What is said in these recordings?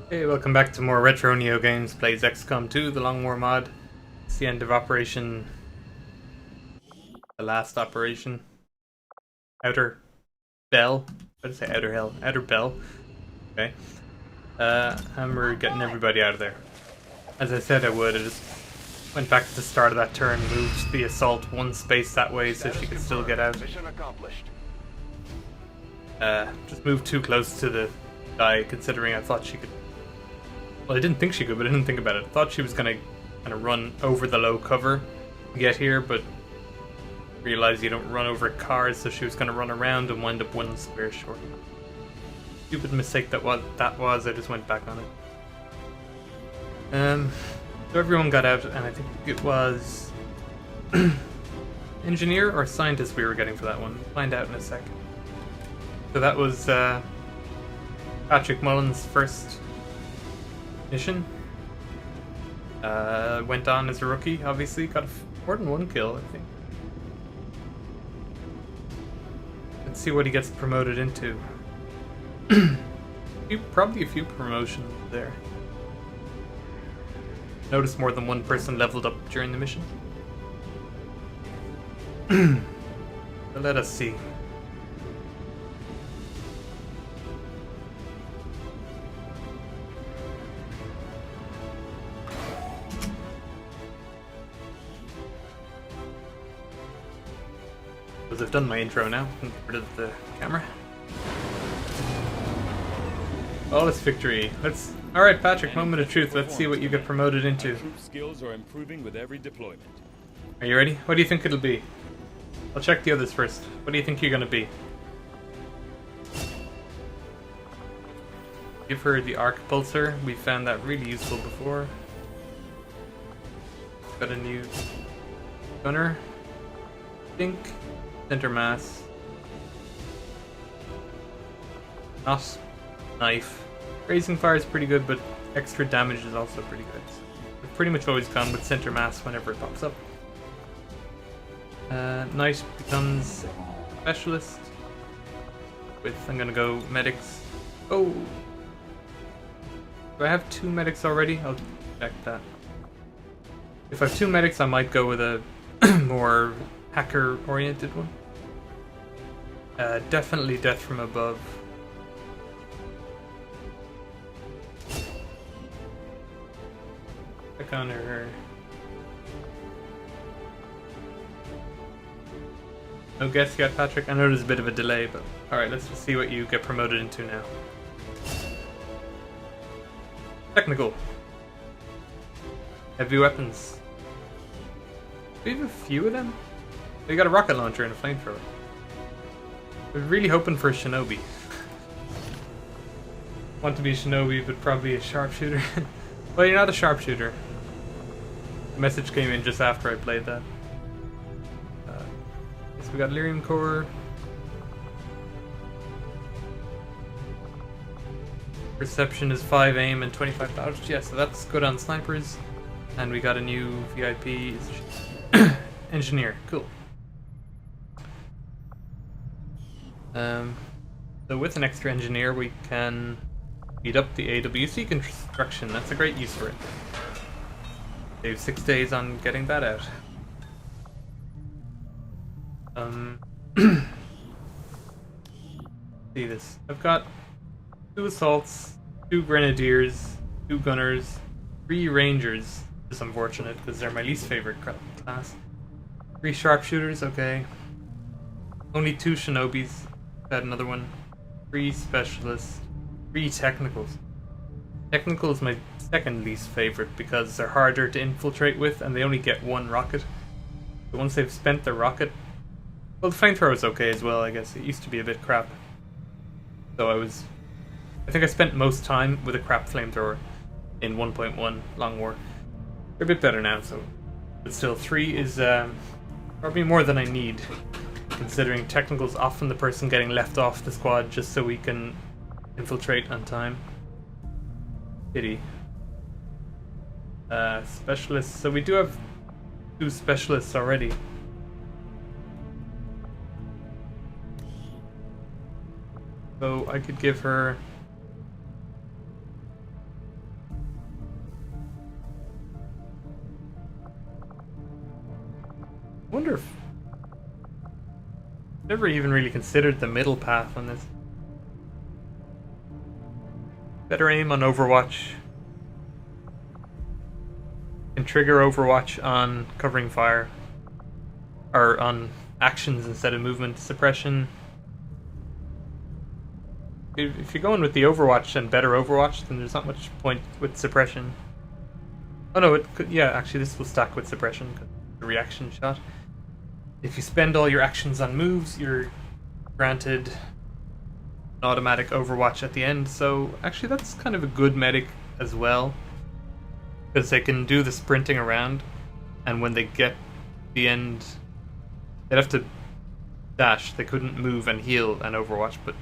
Hey, welcome back to more RetroNeo games. Plays XCOM 2, the Long War mod. It's the end of Operation... the last operation. Outer Bell. What did I say? Outer Hell. Outer Bell. Okay. And we're getting everybody out of there. As I said I would, I just went back to the start of that turn, moved the assault one space that way so she could still get out. Mission accomplished. Just moved too close to the guy, considering I thought she could... Well, I didn't think she could, but I didn't think about it. I thought she was gonna kind of run over the low cover to get here, but realized you don't run over cars, so she was gonna run around and wind up one square short. Stupid mistake that was. I just went back on it. So everyone got out, and I think it was engineer or scientist we were getting for that one. We'll find out in a second. So that was Patrick Mullen's first mission. Went on as a rookie, obviously. Got more than one kill, I think. Let's see what he gets promoted into. Probably a few promotions there. Notice more than one person leveled up during the mission. So let us see. Because I've done my intro now, I can get rid of the camera. Flawless victory. Alright, Patrick, moment of truth. Let's see what you get promoted into. Troop skills are improving with every deployment. Are you ready? What do you think it'll be? I'll check the others first. What do you think you're gonna be? Give her the arc pulsar. We found that really useful before. Got a new gunner. Think. Center mass. Not knife. Grazing fire is pretty good, but extra damage is also pretty good. I've pretty much always gone with center mass whenever it pops up. Knight becomes specialist. I'm gonna go medics. Oh! Do I have 2 medics already? I'll check that. If I have 2 medics, I might go with a more hacker-oriented one. Definitely death from above. Check on her. No guess yet, Patrick? I know there's a bit of a delay, but alright, let's just see what you get promoted into now. Technical. Heavy weapons. Do we have a few of them? We got a rocket launcher and a flamethrower. We're really hoping for a shinobi. Want to be a shinobi, but probably a sharpshooter. Well, you're not a sharpshooter. The message came in just after I played that. So we got lyrium core. Perception is 5 aim and 25 dodge. Yeah, so that's good on snipers. And we got a new VIP engineer. Cool. So with an extra engineer, we can speed up the AWC construction. That's a great use for it. Save 6 days on getting that out. See this. I've got 2 assaults, 2 grenadiers, 2 gunners, 3 rangers. This is unfortunate because they're my least favorite class. 3 sharpshooters, okay. Only 2 shinobis. Got another one. 3 specialists. 3 technicals. Technical is my second least favorite because they're harder to infiltrate with and they only get 1 rocket. But once they've spent their rocket... Well, the flamethrower is okay as well, I guess. It used to be a bit crap. So I think I spent most time with a crap flamethrower in 1.1 Long War. They're a bit better now, so... But still, 3 is probably more than I need, considering technical's often the person getting left off the squad just so we can infiltrate on time. Pity. Specialists. So we do have 2 specialists already. So I could give her wonder if... Never even really considered the middle path on this. Better aim on Overwatch. Can trigger Overwatch on covering fire. Or on actions instead of movement. Suppression. If you're going with the Overwatch and better Overwatch, then there's not much point with suppression. Oh no, it could, yeah, actually this will stack with suppression, the reaction shot. If you spend all your actions on moves, you're granted an automatic Overwatch at the end, so actually that's kind of a good medic as well. Because they can do the sprinting around, and when they get the end, they'd have to dash, they couldn't move and heal and Overwatch, but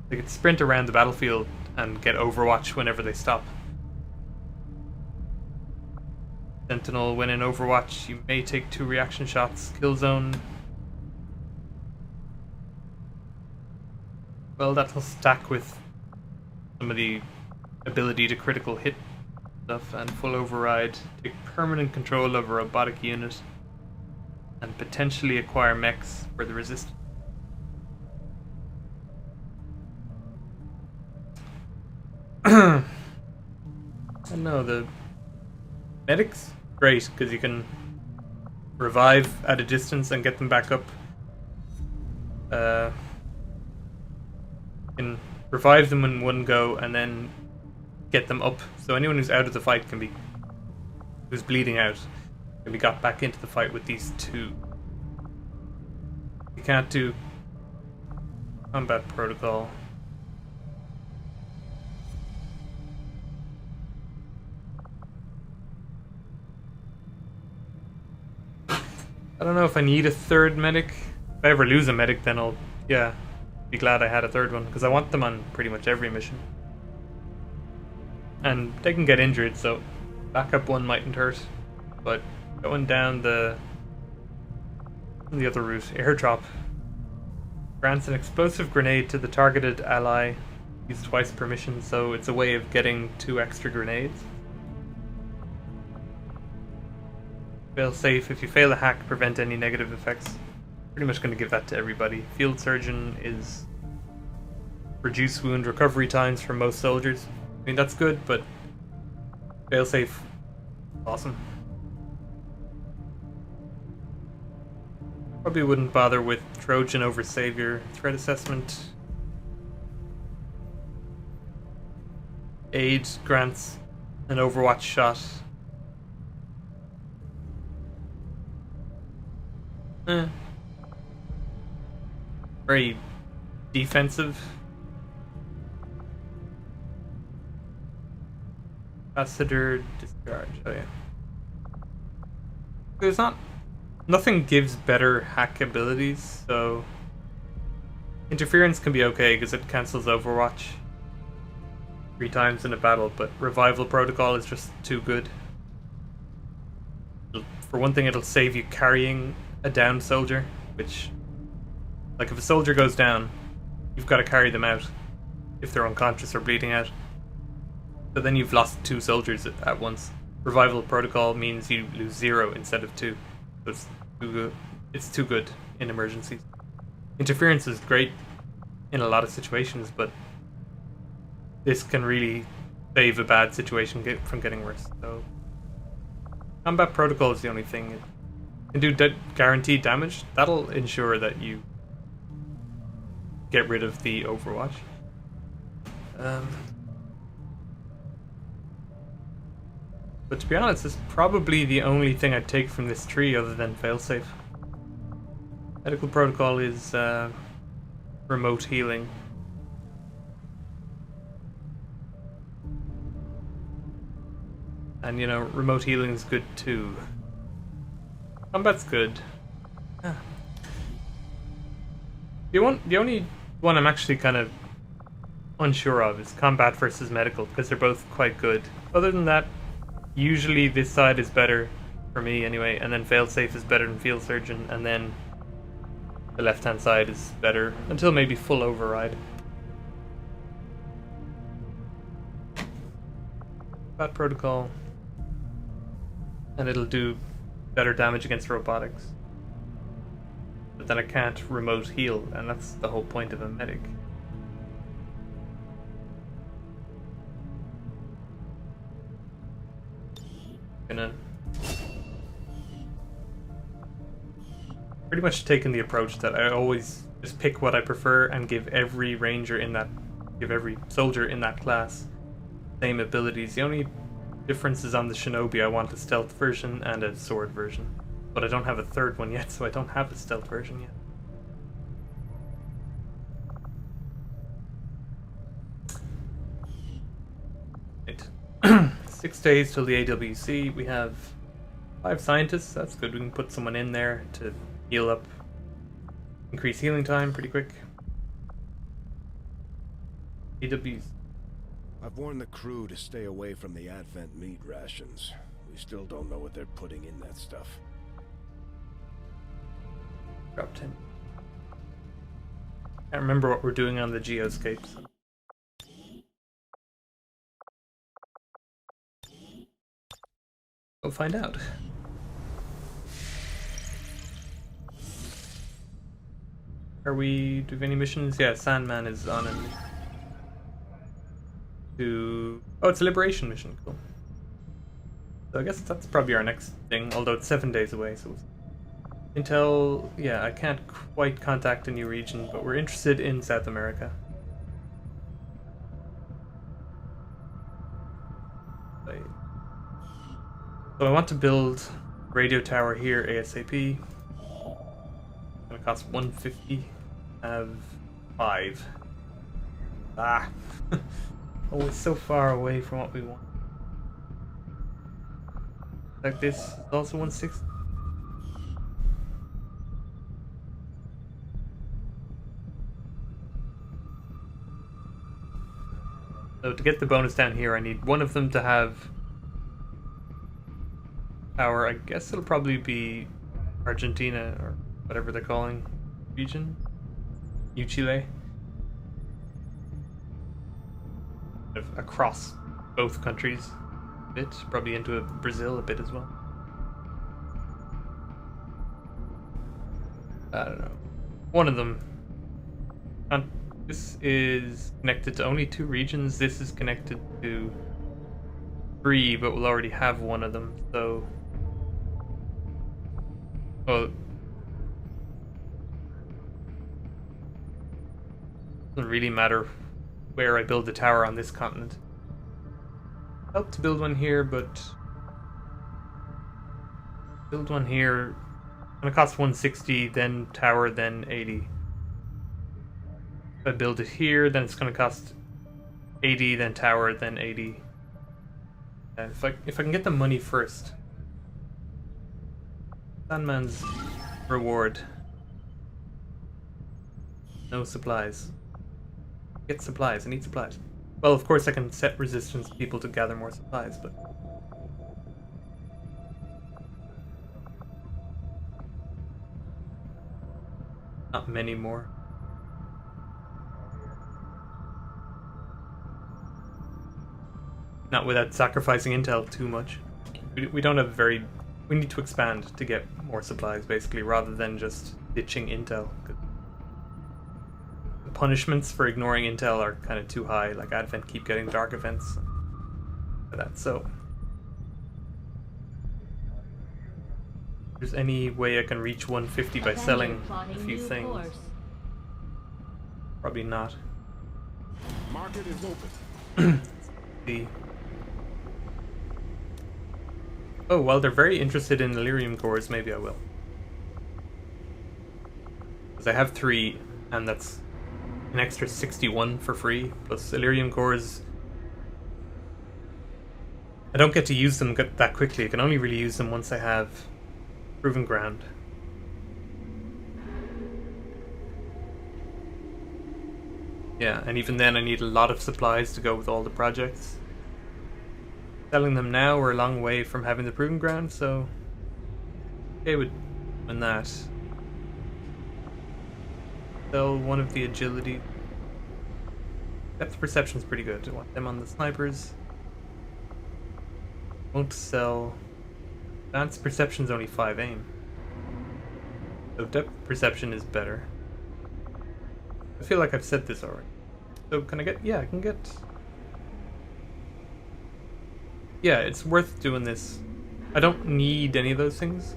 they could sprint around the battlefield and get Overwatch whenever they stop. Sentinel, when in Overwatch, you may take 2 reaction shots. Killzone. Well, that'll stack with some of the ability to critical hit stuff, and full override. Take permanent control of a robotic unit, and potentially acquire mechs for the resistance. I don't know, the medic's great because you can revive at a distance and get them back up. You can revive them in one go and then get them up. So anyone who's out of the fight can be, who's bleeding out, can be got back into the fight with these 2. You can't do combat protocol. I don't know if I need a 3rd medic. If I ever lose a medic, then I'll, yeah, be glad I had a 3rd one, because I want them on pretty much every mission. And they can get injured, so backup one mightn't hurt. But going down the other route, airdrop grants an explosive grenade to the targeted ally, used twice per mission, so it's a way of getting 2 extra grenades. Fail safe. If you fail a hack, prevent any negative effects. Pretty much going to give that to everybody. Field surgeon is reduce wound recovery times for most soldiers. I mean, that's good, but fail safe, awesome. Probably wouldn't bother with Trojan over Savior. Threat assessment. Aid grants an Overwatch shot. Very defensive. Ambassador discharge. Oh yeah. There's nothing gives better hack abilities, so interference can be okay because it cancels Overwatch 3 times in a battle, but revival protocol is just too good. For one thing, it'll save you carrying a downed soldier, which, like, if a soldier goes down, you've got to carry them out if they're unconscious or bleeding out. So then you've lost 2 soldiers at once. Revival protocol means you lose 0 instead of 2. So it's too good. It's too good in emergencies. Interference is great in a lot of situations, but this can really save a bad situation from getting worse. So combat protocol is the only thing. It can do guaranteed damage. That'll ensure that you get rid of the Overwatch. But to be honest, it's probably the only thing I'd take from this tree other than failsafe. Medical protocol is remote healing. And, you know, remote healing is good too. Combat's good. Ah. The only one I'm actually kind of unsure of is combat versus medical, because they're both quite good. Other than that, usually this side is better for me anyway, and then failsafe is better than field surgeon, and then the left hand side is better until maybe full override. Combat protocol, and it'll do better damage against robotics. but then I can't remote heal, and that's the whole point of a medic. Gonna pretty much taken the approach that I always just pick what I prefer and give every soldier in that class same abilities. The only difference is on the shinobi. I want a stealth version and a sword version, but I don't have a third one yet, so I don't have a stealth version yet. Right. 6 days till the AWC. We have 5 scientists. That's good. We can put someone in there to heal up, increase healing time pretty quick. AWC. I've warned the crew to stay away from the Advent meat rations. We still don't know what they're putting in that stuff. Drop 10. Can't remember what we're doing on the geoscapes. We'll find out. Do we have any missions? Yeah, Sandman is on it. Oh, it's a liberation mission. Cool. So I guess that's probably our next thing, although it's 7 days away, so Intel, yeah, I can't quite contact a new region, but we're interested in South America. So I want to build a radio tower here ASAP. It's gonna cost 150. Have 5. Ah. Oh, it's so far away from what we want. Like this is also 160. So to get the bonus down here, I need one of them to have power. I guess it'll probably be Argentina or whatever they're calling region. New Chile. Across both countries a bit, probably into Brazil a bit as well. I don't know. One of them. This is connected to only 2 regions. This is connected to 3, but we'll already have one of them, so... Well... Doesn't really matter where I build the tower on this continent. Help to build one here, but... Build one here... It's gonna cost 160, then tower, then 80. If I build it here, then it's gonna cost 80, then tower, then 80. And if I can get the money first. Sandman's reward. No supplies. Get supplies, I need supplies. Well, of course I can set resistance people to gather more supplies, but... Not many more. Not without sacrificing intel too much. We don't have very... We need to expand to get more supplies, basically, rather than just ditching intel. The punishments for ignoring intel are kind of too high, like Advent keep getting dark events. For that, so... If there's any way I can reach 150 by selling a few things. Probably not. Market is open. See. Oh, well, they're very interested in Illyrium cores, maybe I will. Because I have 3, and that's an extra 61 for free, plus Illyrium cores. I don't get to use them that quickly. I can only really use them once I have proven ground. Yeah, and even then I need a lot of supplies to go with all the projects. Selling them now, we're a long way from having the proving ground, so okay with doing that. Sell one of the agility. Depth perception's pretty good. I want them on the snipers. Won't sell. Advanced perception's only 5 aim. So depth perception is better. I feel like I've said this already. So can I get... Yeah, I can get... Yeah, it's worth doing this. I don't need any of those things.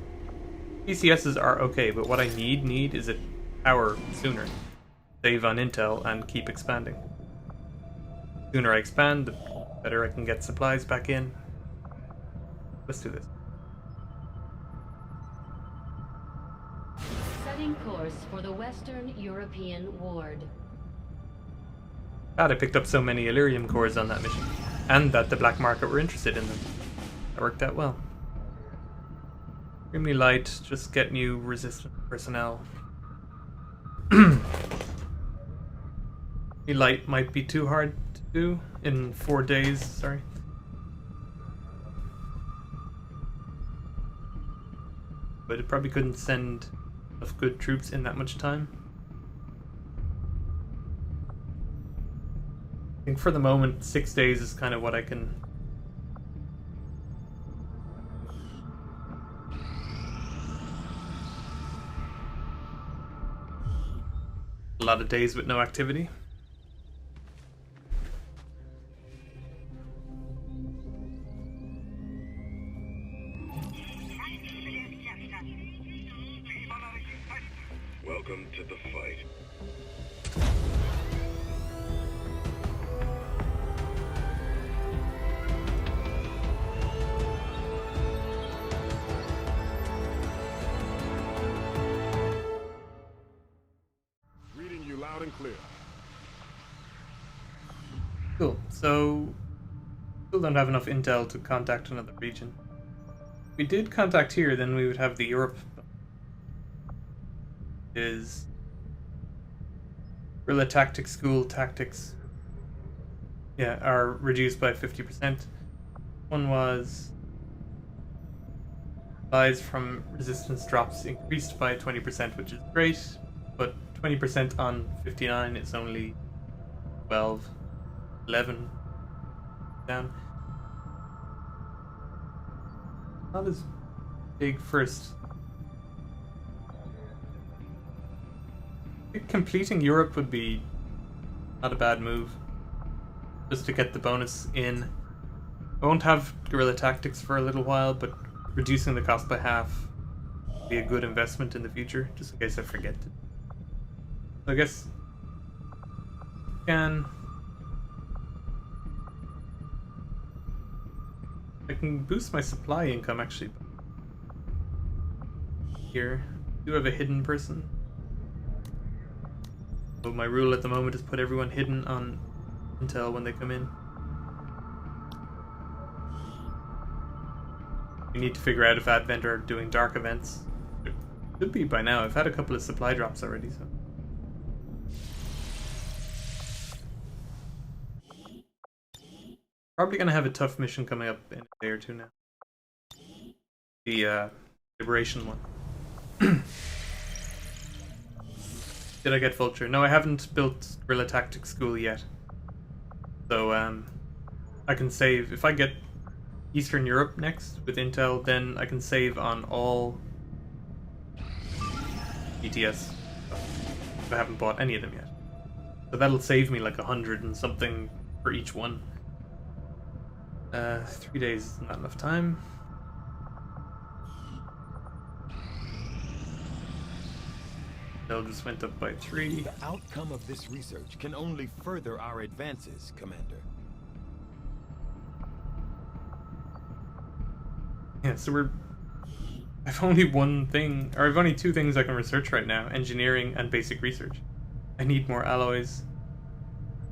PCSs are okay, but what I need is a power sooner. Save on intel and keep expanding. The sooner I expand, the better I can get supplies back in. Let's do this. Setting course for the Western European Ward. God, I picked up so many Illyrium cores on that mission. And that the black market were interested in them. That worked out well. Extremely light, just get new resistant personnel. Light might be too hard to do in 4 days, sorry. But it probably couldn't send enough good troops in that much time. I think for the moment, 6 days is kind of what I can... A lot of days with no activity. Welcome to the fight. Reading you loud and clear. Cool, so still don't have enough intel to contact another region. If we did contact here, then we would have the Europe is guerrilla tactics, school tactics, yeah, are reduced by 50%. One was supplies from resistance drops increased by 20%, which is great, but 20% on 59 is only 12, 11 down. Not as big first. I think completing Europe would be not a bad move. Just to get the bonus in. I won't have guerrilla tactics for a little while, but reducing the cost by half would be a good investment in the future, just in case I forget it. So I guess I can boost my supply income actually. Here, I do have a hidden person. So my rule at the moment is put everyone hidden on intel when they come in. We need to figure out if Advent are doing dark events. It should be by now. I've had a couple of supply drops already, so. Probably gonna have a tough mission coming up in a day or two now. The Liberation one. Did I get Vulture? No, I haven't built Guerrilla Tactics School yet. So, I can save. If I get Eastern Europe next with Intel, then I can save on all ETS. I haven't bought any of them yet. So that'll save me like 100 and something for each one. 3 days is not enough time. They'll just went up by 3. The outcome of this research can only further our advances, Commander. Yeah, so I've only one thing, or I've only 2 things I can research right now: engineering and basic research. I need more alloys,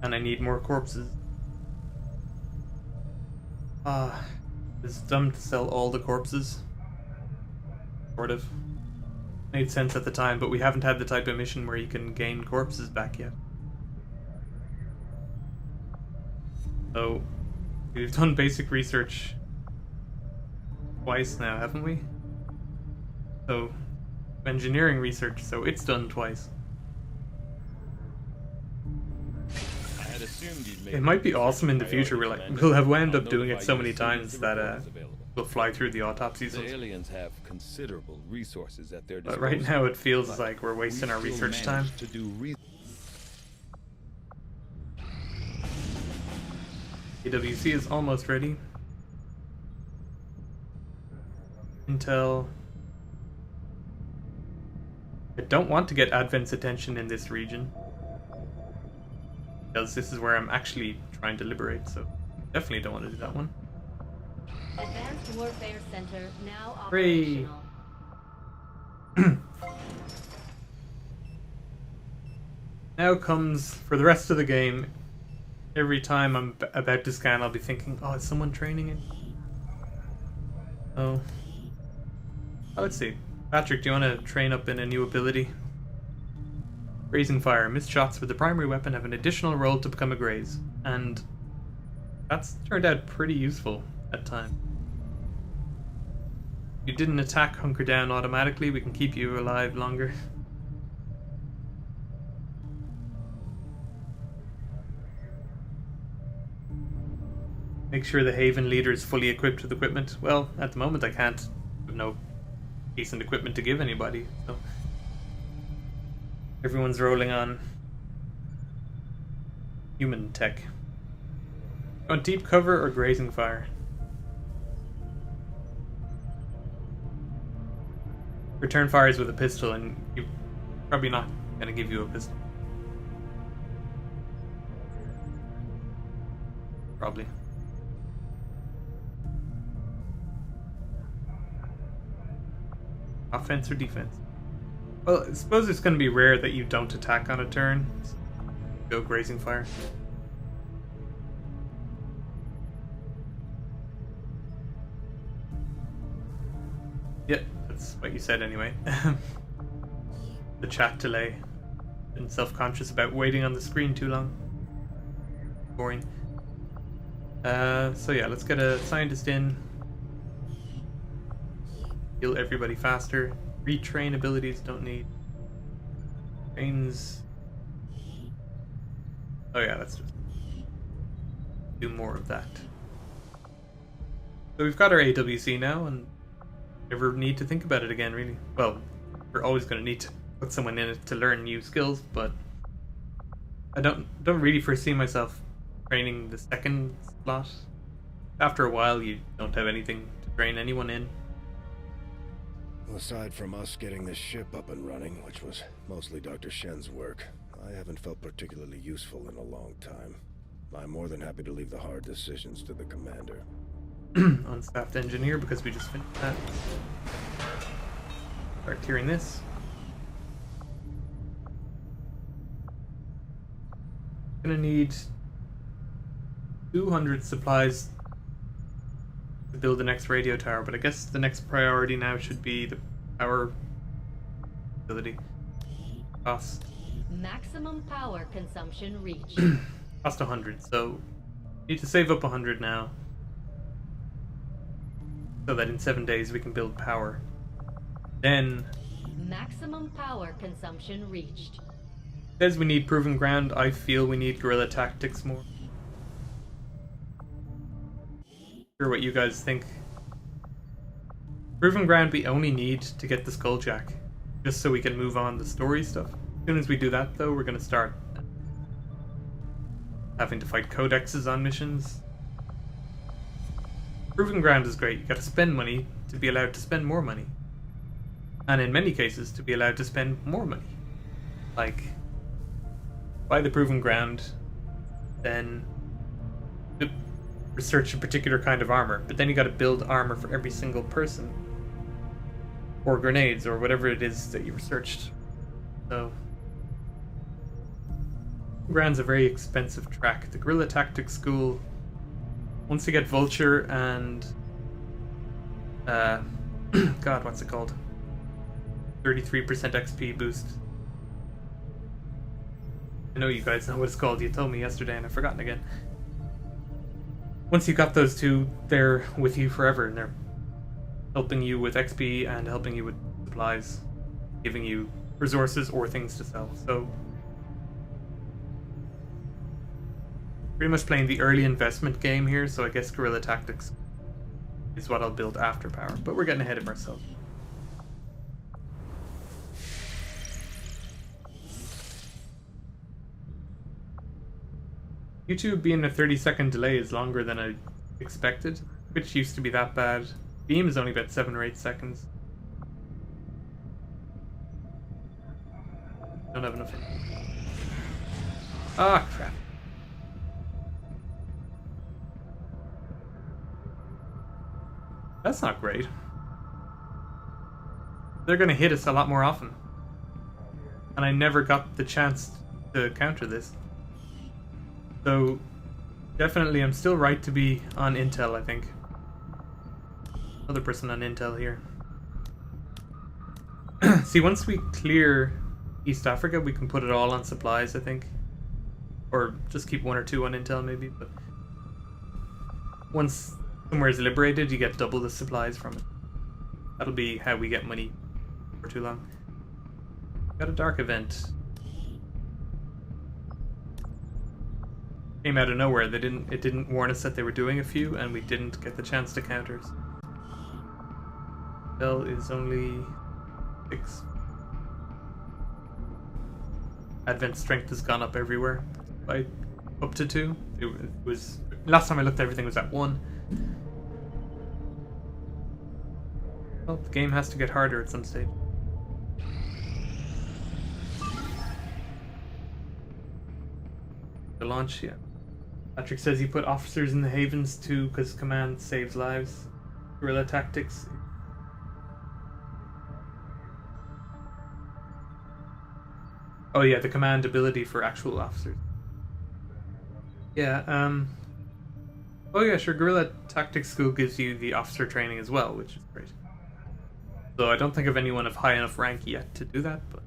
and I need more corpses. It's dumb to sell all the corpses. Sort of. Made sense at the time, but we haven't had the type of mission where you can gain corpses back yet. So, we've done basic research twice now, haven't we? So, engineering research, so it's done twice. I had assumed you'd make It might be research awesome in the priority, future. Commander. We'll have wound I'll up doing it notify so you many as soon as times the that report is available. we'll fly through the autopsies. The aliens have considerable resources at their But disposal. right now it feels But like we're wasting our we still research time. manage to do AWC is almost ready. Intel. I don't want to get Advent's attention in this region, because this is where I'm actually trying to liberate, so definitely don't want to do that one. Advanced Warfare Center now Hooray. operational. Now comes, for the rest of the game, every time I'm about to scan, I'll be thinking, oh, is someone training it? Oh, let's see. Patrick, do you want to train up in a new ability? Grazing Fire. Missed shots with the primary weapon have an additional roll to become a graze. And that's turned out pretty useful at times. If you didn't attack Hunker Down automatically, we can keep you alive longer. Make sure the Haven leader is fully equipped with equipment. Well, at the moment I can't. I have no decent equipment to give anybody, so everyone's rolling on human tech. On deep cover or grazing fire? Return fires with a pistol, and you're probably not going to give you a pistol. Probably. Offense or defense? Well, I suppose it's going to be rare that you don't attack on a turn. So go grazing fire. Yep, that's what you said anyway. The chat delay. Been self-conscious about waiting on the screen too long. Boring. So yeah, let's get a scientist in. Heal everybody faster. Retrain abilities don't need. Trains. Oh yeah, let's just do more of that. So we've got our AWC now, and never need to think about it again, really. Well, we're always going to need to put someone in it to learn new skills, but I don't really foresee myself training the second slot. After a while, you don't have anything to train anyone in. Well, aside from us getting this ship up and running, which was mostly Dr. Shen's work, I haven't felt particularly useful in a long time. I'm more than happy to leave the hard decisions to the commander. Unstaffed engineer, because we just finished that. Start clearing this. Gonna need 200 supplies to build the next radio tower, but I guess the next priority now should be the power facility. Cost. Maximum power consumption reached. Cost 100, so need to save up 100 now, so that in 7 days we can build power. Then Maximum power consumption reached. says we need proven ground. I feel we need guerrilla tactics more. Sure what you guys think. Proven ground we only need to get the Skulljack, just so we can move on the story stuff. As soon as we do that though, we're gonna start having to fight codexes on missions. Proven ground is great. You gotta spend money to be allowed to spend more money. And in many cases, to be allowed to spend more money. Like, buy the proven ground, then research a particular kind of armor, but then you gotta build armor for every single person. Or grenades, or whatever it is that you researched. So, ground's a very expensive track. The Guerrilla Tactics School, once you get Vulture and God, what's it called? 33% XP boost. I know you guys know what it's called. You told me yesterday and I've forgotten again. Once you got those two, they're with you forever, and they're helping you with XP and helping you with supplies, giving you resources or things to sell. So pretty much playing the early investment game here, so I guess Guerrilla Tactics is what I'll build after power. But we're getting ahead of ourselves. YouTube being a 30-second delay is longer than I expected, which used to be that bad. Beam is only about 7 or 8 seconds. Don't have enough. Ah, crap. That's not great. They're gonna hit us a lot more often. And I never got the chance to counter this. So, definitely I'm still right to be on Intel, I think. Another person on Intel here. See, once we clear East Africa, we can put it all on supplies, I think. Or just keep 1 or 2 on Intel, maybe. But once somewhere is liberated, you get double the supplies from it. That'll be how we get money for too long. Got a dark event. Came out of nowhere. It didn't warn us that they were doing a few, and we didn't get the chance to counters. Bell is only 6. Advent strength has gone up everywhere by up to 2. It was last time I looked, everything was at 1. Well, the game has to get harder at some stage. The launch, yeah. Patrick says he put officers in the havens too because command saves lives. Guerrilla tactics. Oh yeah, the command ability for actual officers. Yeah, oh yeah, sure, Guerrilla Tactics School gives you the officer training as well, which is great. So I don't think of anyone of high enough rank yet to do that, but...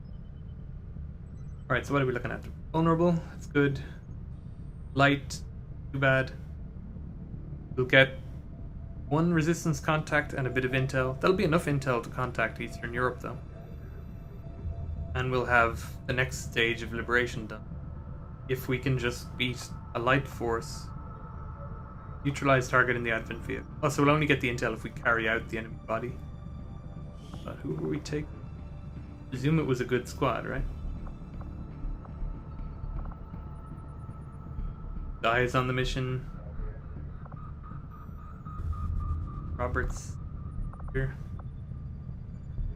Alright, so what are we looking at? Vulnerable, that's good. Light, too bad. We'll get 1 resistance contact and a bit of intel. That'll be enough intel to contact Eastern Europe, though. And we'll have the next stage of liberation done. If we can just beat a light force, neutralize target in the Advent vehicle. Oh, so we'll only get the intel if we carry out the enemy body. But who will we take? Presume it was a good squad, right? Guy is on the mission. Roberts here.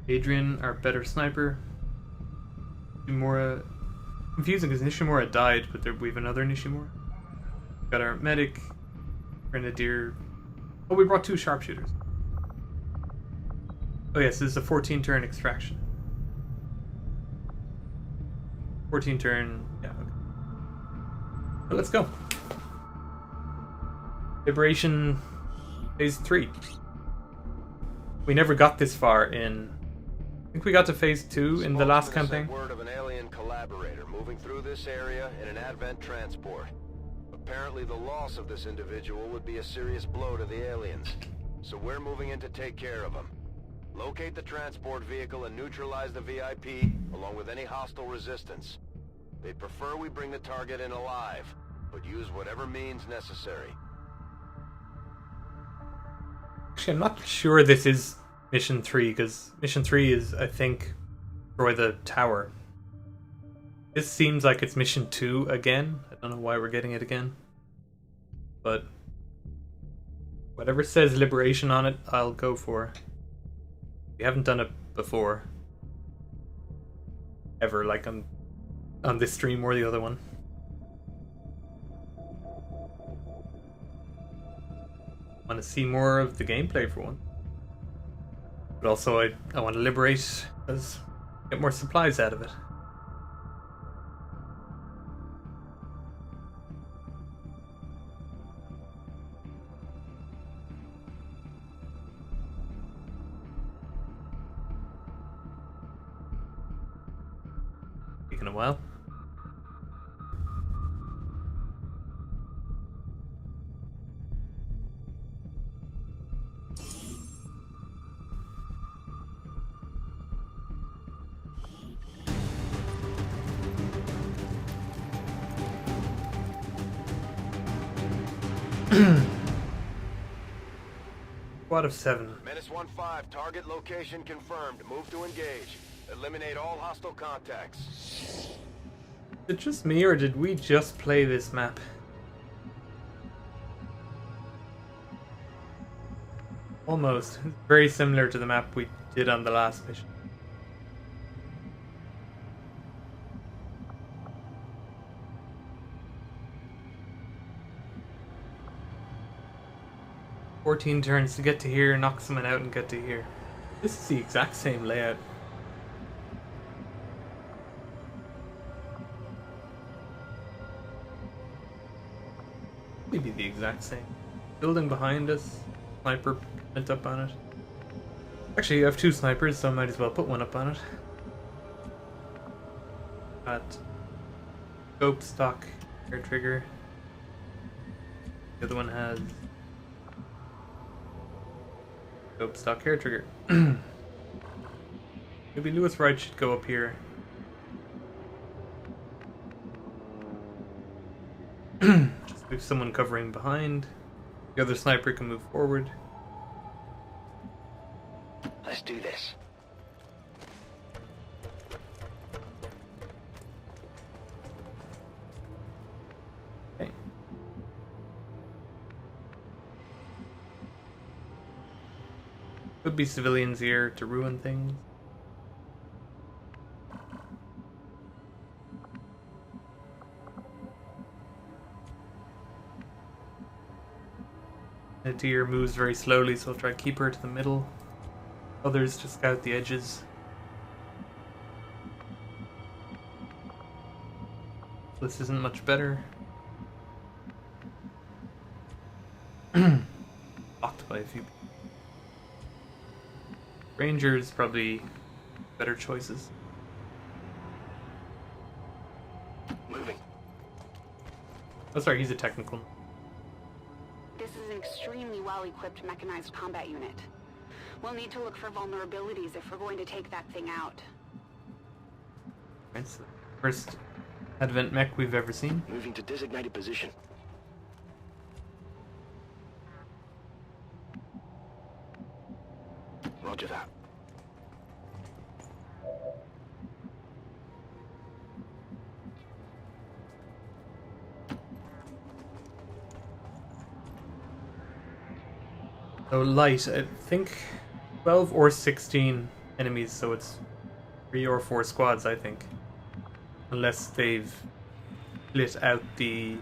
Adrian, our better sniper. Nishimura. Confusing because Nishimura died, but we have another Nishimura. Got our medic, grenadier. Oh, we brought 2 sharpshooters. Oh yes, this is a 14-turn extraction. 14-turn, yeah. Okay. So let's go. Liberation phase 3. We never got this far in. I think we got to phase 2 in the last campaign. Word of an alien collaborator moving through this area in an Advent transport. Apparently the loss of this individual would be a serious blow to the aliens. So we're moving in to take care of him. Locate the transport vehicle and neutralize the VIP, along with any hostile resistance. They'd prefer we bring the target in alive, but use whatever means necessary. Actually, I'm not sure this is Mission 3, because Mission 3 is, I think, destroy the tower. This seems like it's Mission 2 again. I don't know why we're getting it again. But whatever says liberation on it, I'll go for. We haven't done it before. Ever, like on this stream or the other one. Want to see more of the gameplay for one. But also I want to liberate, because get more supplies out of it. Taking a while. Squad of 7. Menace 1-5, target location confirmed. Move to engage. Eliminate all hostile contacts. Is it just me, or did we just play this map? Almost. It's very similar to the map we did on the last mission. "14 turns to get to here, knock someone out and get to here." This is the exact same layout. Maybe the exact same. Building behind us. Sniper went up on it. Actually, I have 2 snipers, so I might as well put one up on it. Got scope, stock, air trigger. The other one has scope, stock, air trigger. Maybe Lewis Wright should go up here. Just leave someone covering behind. The other sniper can move forward. Let's do this. Okay. Could be civilians here to ruin things. The deer moves very slowly, so I'll try to keep her to the middle. Others to scout the edges. This isn't much better. Blocked by a few. Rangers probably better choices. Moving. Oh, sorry, he's a technical. This is an extremely well-equipped mechanized combat unit. We'll need to look for vulnerabilities if we're going to take that thing out. It's the first Advent mech we've ever seen. Moving to designated position. Roger that. So light, I think 12 or 16 enemies, so it's 3 or 4 squads, I think. Unless they've split out the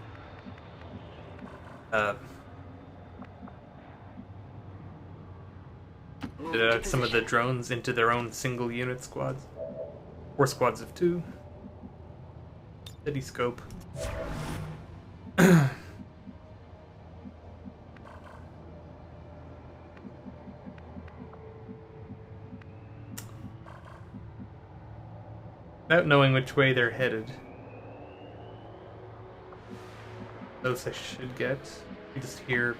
some of the drones into their own single unit squads. 4 squads of 2. Steady scope. Without knowing which way they're headed. Those I should get. You just hear.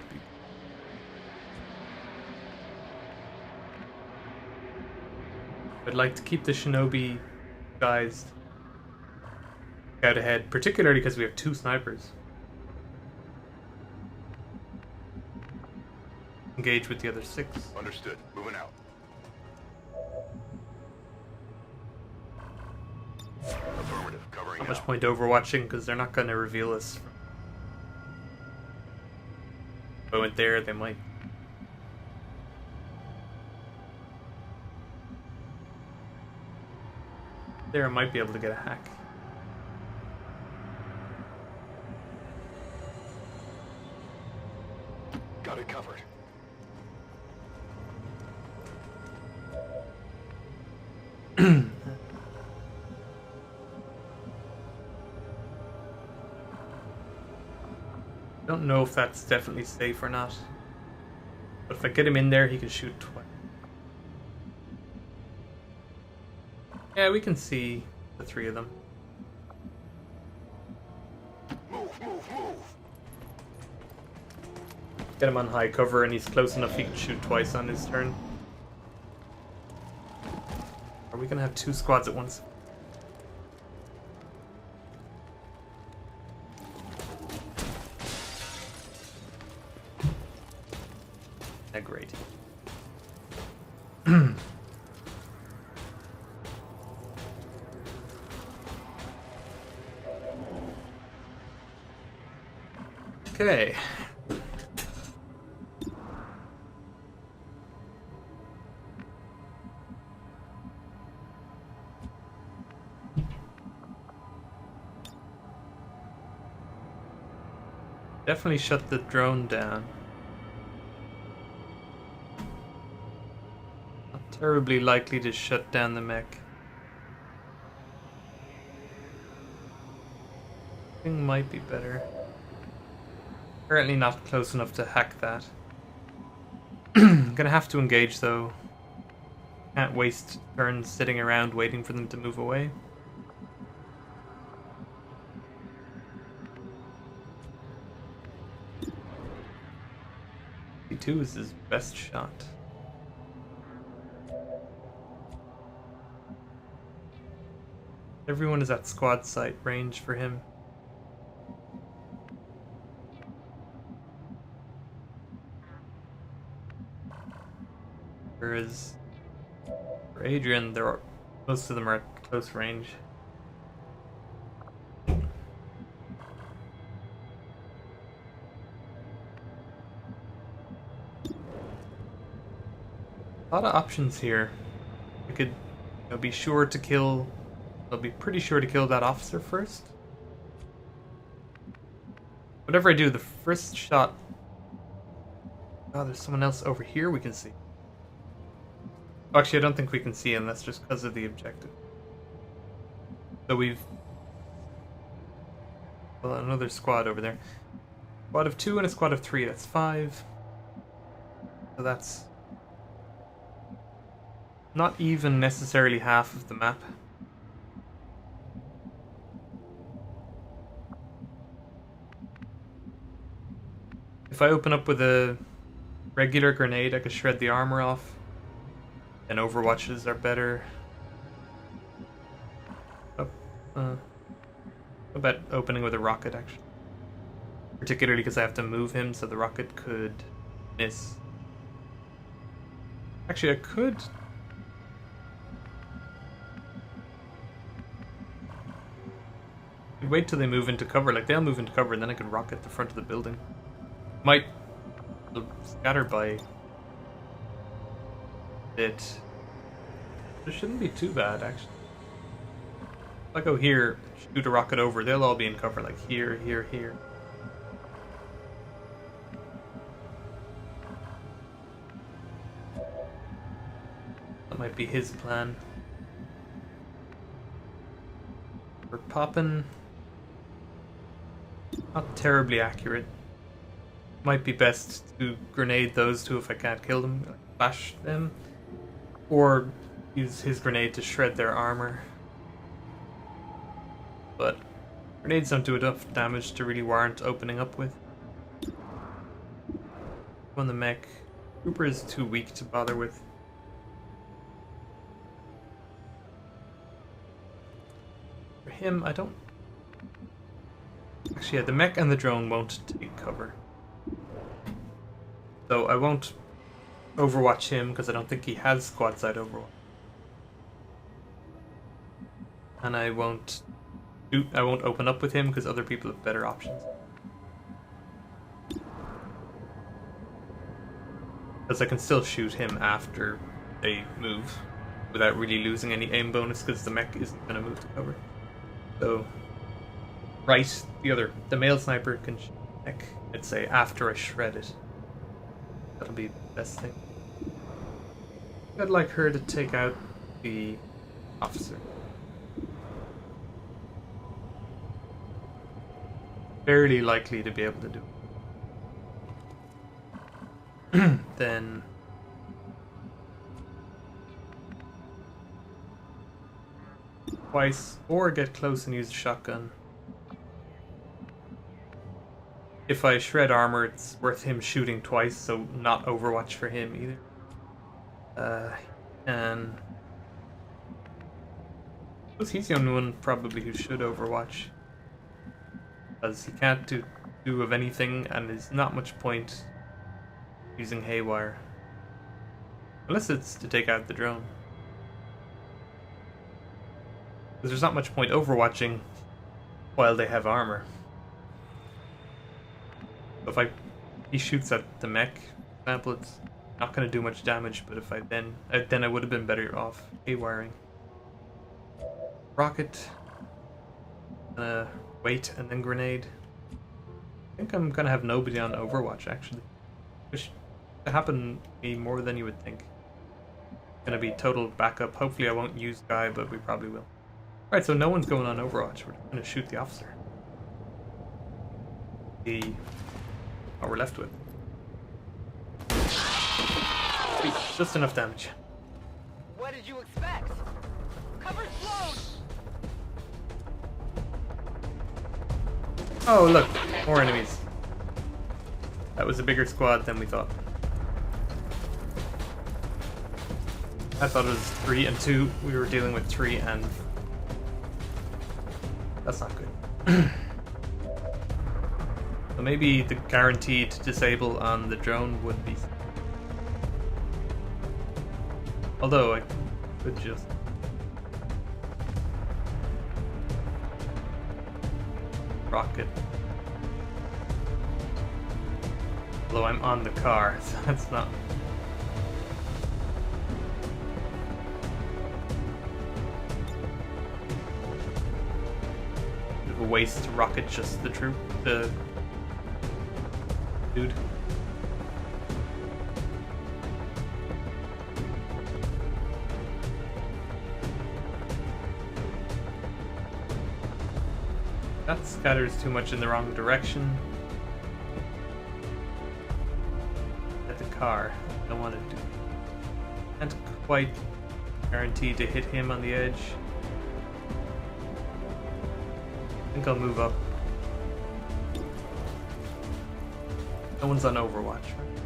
I'd like to keep the shinobi guys out ahead, particularly because we have 2 snipers. Engage with the other 6. Understood. Moving out. Affirmative. Covering Not much out. point overwatching because they're not going to reveal us. If I went there, they might. There, I might be able to get a hack. Got it covered. Don't know if that's definitely safe or not. But if I get him in there, he can shoot twice. Yeah, we can see the 3 of them. Move, move, move. Get him on high cover and he's close enough he can shoot twice on his turn. Are we gonna have 2 squads at once? Great. Okay. Definitely shut the drone down. Not terribly likely to shut down the mech. Thing might be better. Apparently not close enough to hack that. Gonna have to engage though. Can't waste turns sitting around waiting for them to move away. Two is his best shot. Everyone is at squad sight range for him. Whereas for Adrian, most of them are at close range. A lot of options here. I could be sure to kill. I'll be pretty sure to kill that officer first. Whatever I do, the first shot. Oh, there's someone else over here we can see. Oh, actually, I don't think we can see him. That's just because of the objective. So we've. Well, another squad over there. Squad of 2 and a squad of 3. That's 5. So that's. Not even necessarily half of the map. If I open up with a regular grenade, I could shred the armor off. And Overwatches are better. How about opening with a rocket, actually? Particularly because I have to move him, so the rocket could miss. Actually, I could. I'd wait till they move into cover. Like, they'll move into cover, and then I could rocket the front of the building. Might scatter by it. It shouldn't be too bad, actually. If I go here, shoot a rocket over, they'll all be in cover, like here, here, here. That might be his plan. We're popping. Not terribly accurate. Might be best to grenade those two if I can't kill them, like bash them, or use his grenade to shred their armor. But grenades don't do enough damage to really warrant opening up with. On the mech, Cooper is too weak to bother with. For him, I don't. Actually, yeah, the mech and the drone won't take cover. So I won't overwatch him because I don't think he has squad side overwatch. And I won't open up with him because other people have better options. Because I can still shoot him after they move without really losing any aim bonus because the mech isn't going to move to cover. So, right, the male sniper can shoot the mech, I'd say, after I shred it. That'll be the best thing. I'd like her to take out the officer. Fairly likely to be able to do it. Then twice, or get close and use the shotgun. If I shred armor, it's worth him shooting twice, so not Overwatch for him either. And he's the only one probably who should Overwatch, because he can't do of anything, and there's not much point using haywire. Unless it's to take out the drone. Because there's not much point overwatching while they have armor. If he shoots at the mech, for example, it's not going to do much damage, but if I then I would have been better off haywiring. Rocket, wait, and then grenade. I think I'm going to have nobody on Overwatch, actually. Which could happen to me more than you would think. Gonna be total backup. Hopefully I won't use Guy, but we probably will. Alright, so no one's going on Overwatch. We're gonna shoot the officer. See what we're left with. Sweet, just enough damage. What did you expect? Cover slow! Oh look, more enemies. That was a bigger squad than we thought. I thought it was 3 and 2. We were dealing with 3 and... That's not good. So maybe the guaranteed disable on the drone would be... Although I could just... rocket. Although I'm on the car, so that's not... Bit of a waste to rocket just the dude. That scatters too much in the wrong direction. At the car, I don't want to do. Can't quite guarantee to hit him on the edge. I think I'll move up. No one's on Overwatch, right?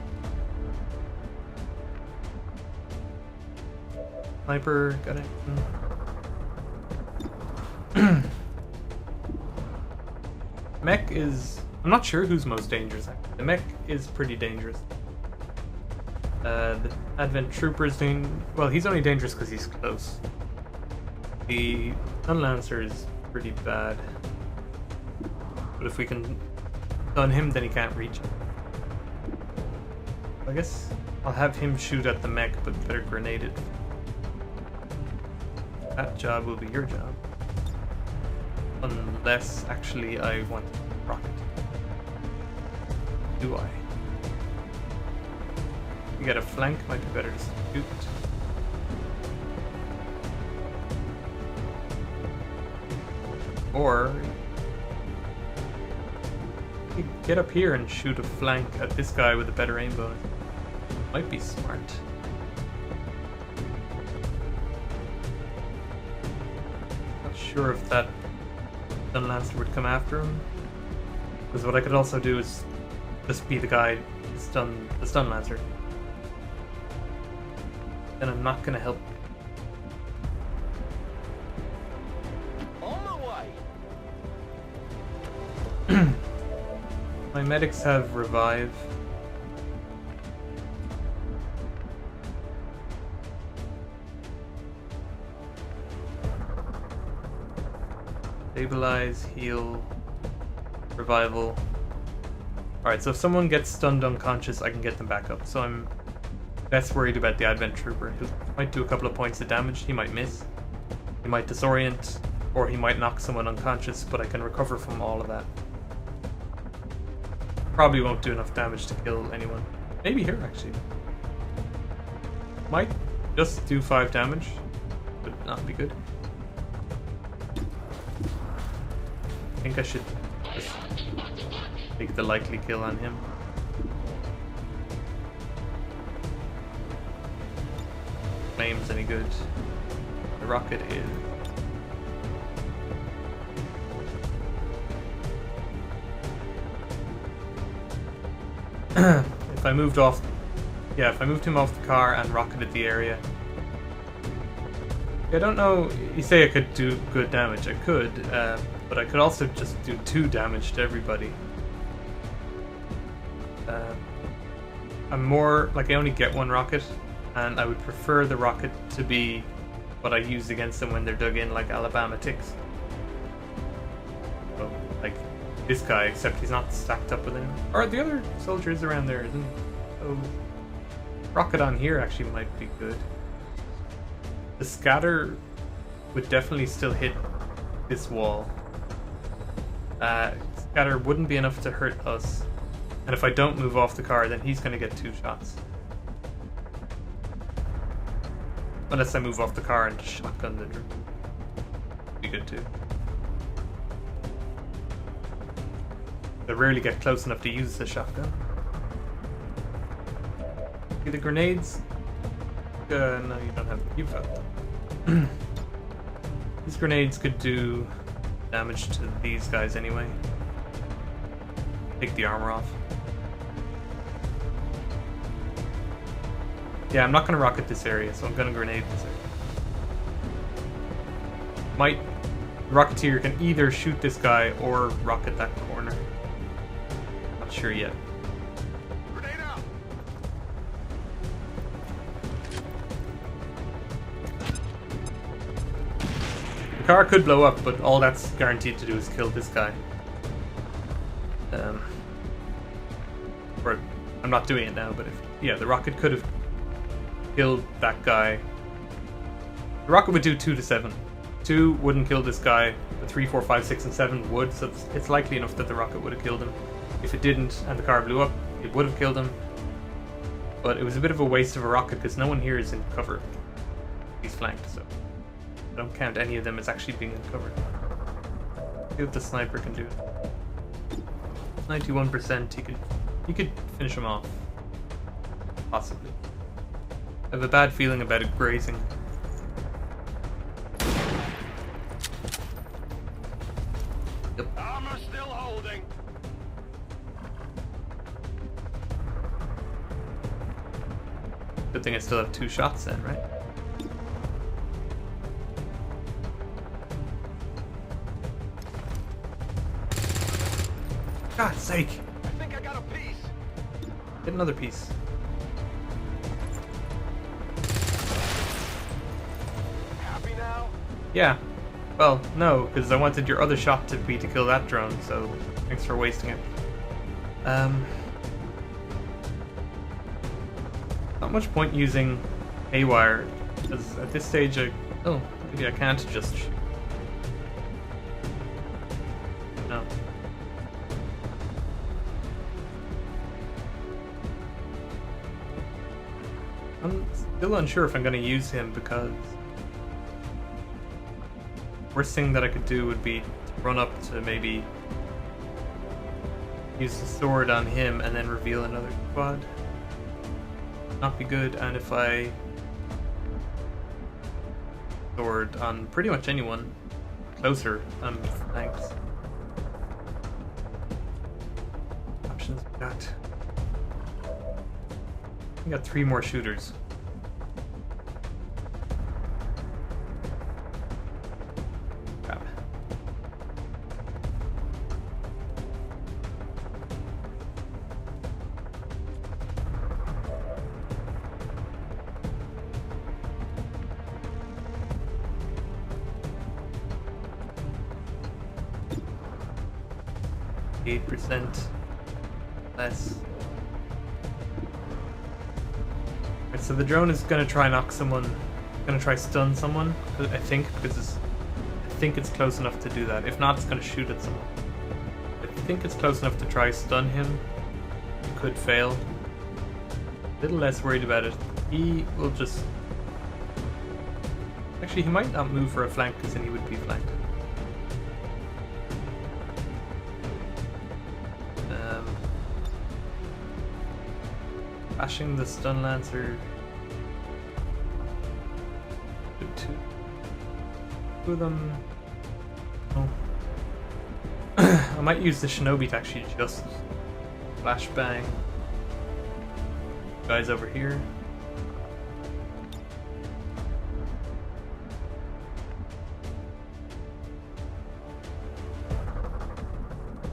Sniper, got it. Mech is... I'm not sure who's most dangerous, actually. The mech is pretty dangerous. The Advent Trooper is doing... Well, he's only dangerous because he's close. The Sunlancer is pretty bad. But if we can stun him, then he can't reach him. I guess I'll have him shoot at the mech, but better grenade it. That job will be your job. Unless, actually, I want rocket. Do I? We get a flank, might be better to shoot. Or... get up here and shoot a flank at this guy with a better aim bonus. Might be smart. Not sure if that Lancer would come after him. Because what I could also do is just be the guy the stun Lancer. Then I'm not gonna help. On my way. My medics have revive. Stabilize, heal, revival. Alright, so if someone gets stunned unconscious, I can get them back up. So I'm less worried about the Advent Trooper. He might do a couple of points of damage, he might miss. He might disorient, or he might knock someone unconscious, but I can recover from all of that. Probably won't do enough damage to kill anyone. Maybe here, actually. Might just do 5 damage. Would not be good. I think I should just take the likely kill on him. Flames any good? The rocket is... if I moved off... Yeah, if I moved him off the car and rocketed the area... I don't know, you say I could do good damage. I could, but I could also just do 2 damage to everybody. I'm more like I only get one rocket, and I would prefer the rocket to be what I used against them when they're dug in, like Alabama ticks. So, like this guy, except he's not stacked up with him. Or the other soldiers around there, isn't he? So rocket on here actually might be good. The scatter would definitely still hit this wall. Scatter wouldn't be enough to hurt us. And if I don't move off the car, then he's going to get 2 shots. Unless I move off the car and shotgun the drone. Be good too. I rarely get close enough to use the shotgun. See the grenades? No, you don't have them. You've got them. These grenades could do damage to these guys anyway. Take the armor off. Yeah, I'm not going to rocket this area, so I'm going to grenade this area. The Rocketeer can either shoot this guy or rocket that corner. Not sure yet. Grenade out! The car could blow up, but all that's guaranteed to do is kill this guy. Or I'm not doing it now, but the rocket could have killed that guy. The rocket would do 2 to 7. 2 wouldn't kill this guy, but 3, 4, 5, 6, and 7 would, so it's likely enough that the rocket would have killed him. If it didn't and the car blew up, it would have killed him. But it was a bit of a waste of a rocket because no one here is in cover. He's flanked, so I don't count any of them as actually being in cover. See what the sniper can do. 91%, he could finish him off. Possibly. I have a bad feeling about it grazing. Yep. Armor still holding. Good thing I still have 2 shots then, right? God's sake! I think I got a piece. Get another piece. Happy now? Yeah. Well, no, because I wanted your other shot to be to kill that drone, so thanks for wasting it. Not much point using haywire, because at this stage maybe I can't just shoot. No. I'm still unsure if I'm going to use him because worst thing that I could do would be to run up to maybe use the sword on him and then reveal another squad. Not be good, and if I sword on pretty much anyone closer, I'm thanks. Options we got. We got 3 more shooters. Crap. %, less. Right, so the drone is going to try knock someone, going to try stun someone, I think, because I think it's close enough to do that. If not, it's going to shoot at someone. I think it's close enough to try stun him. It could fail. A little less worried about it. He will just... Actually, he might not move for a flank, because then he would be flanked. Flashing the stun lancer. Two of them. Oh. I might use the shinobi to actually just flashbang guys over here.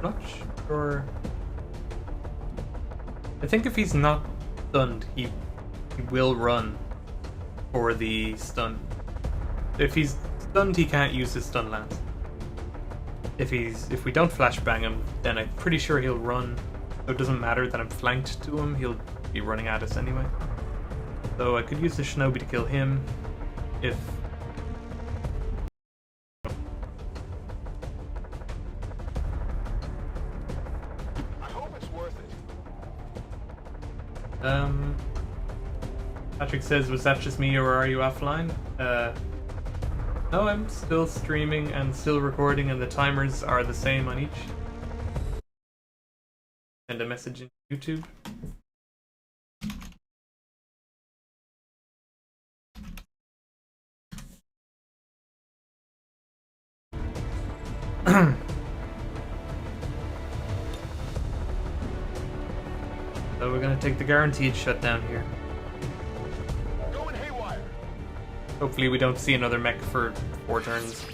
Not sure. I think if he's not stunned, he will run for the stun. If he's stunned, he can't use his stun lance. If we don't flashbang him, then I'm pretty sure he'll run. So it doesn't matter that I'm flanked to him, he'll be running at us anyway. So I could use the shinobi to kill him if... I hope it's worth it. Patrick says, was that just me or are you offline? No, I'm still streaming and still recording, and the timers are the same on each. Send a message in YouTube. So we're gonna take the guaranteed shutdown here. Going haywire. Hopefully we don't see another mech for 4 turns.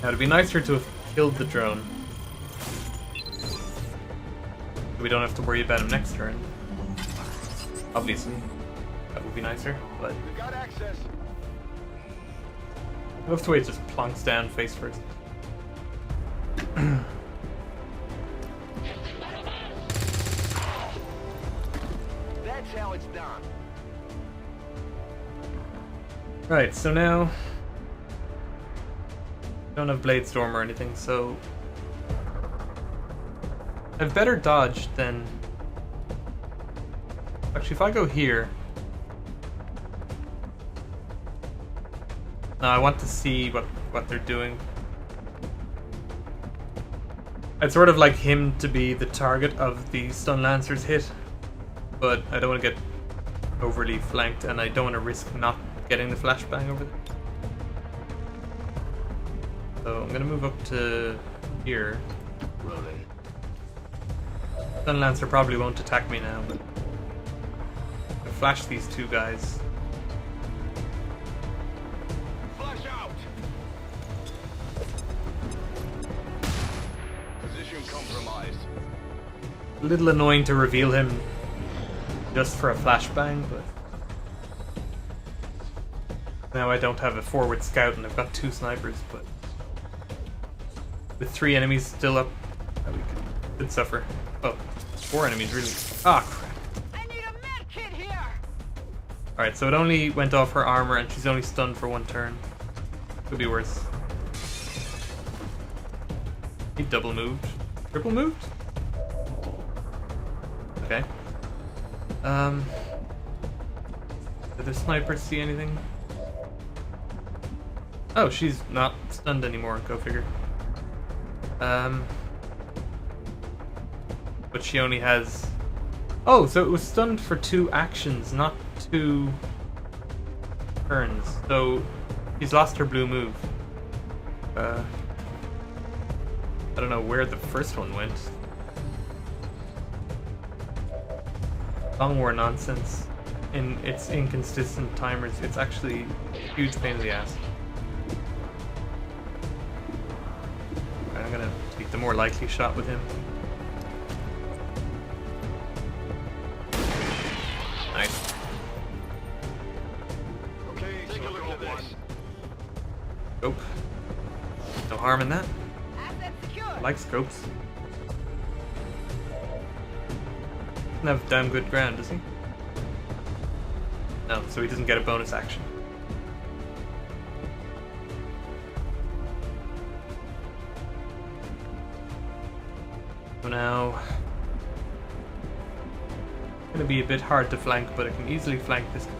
Now it'd be nicer to have killed the drone. So we don't have to worry about him next turn. Obviously. That would be nicer, but... We've got access. I love the way it just plonks down face first. That's how it's done. Right, so now... don't have Blade Storm or anything, so... I have better dodge than... Actually, if I go here... No, I want to see what they're doing. I'd sort of like him to be the target of the Stun Lancer's hit, but I don't want to get overly flanked, and I don't want to risk not getting the flashbang over there. So I'm going to move up to here. Stun Lancer probably won't attack me now, but I'll flash these 2 guys. Flash out. Position compromised. A little annoying to reveal him just for a flashbang, but now I don't have a forward scout and I've got 2 snipers, but with 3 enemies still up, we could suffer. Oh, 4 enemies really. Ah, crap. I need a med kit here. Alright, so it only went off her armor and she's only stunned for 1 turn. Could be worse. He double moved. Triple moved? Okay. Did the sniper see anything? Oh, she's not stunned anymore, go figure. But she only has... Oh, so it was stunned for 2 actions, not 2 turns. So she's lost her blue move. I don't know where the first one went. Long War nonsense. In its inconsistent timers, it's actually a huge pain in the ass. Alright, I'm gonna take the more likely shot with him. Nice. Okay, take a look at this. Scope. No harm in that. Asset secure. I like scopes. Doesn't have damn good ground, does he? No, so he doesn't get a bonus action. So now... it's gonna be a bit hard to flank, but I can easily flank this guy.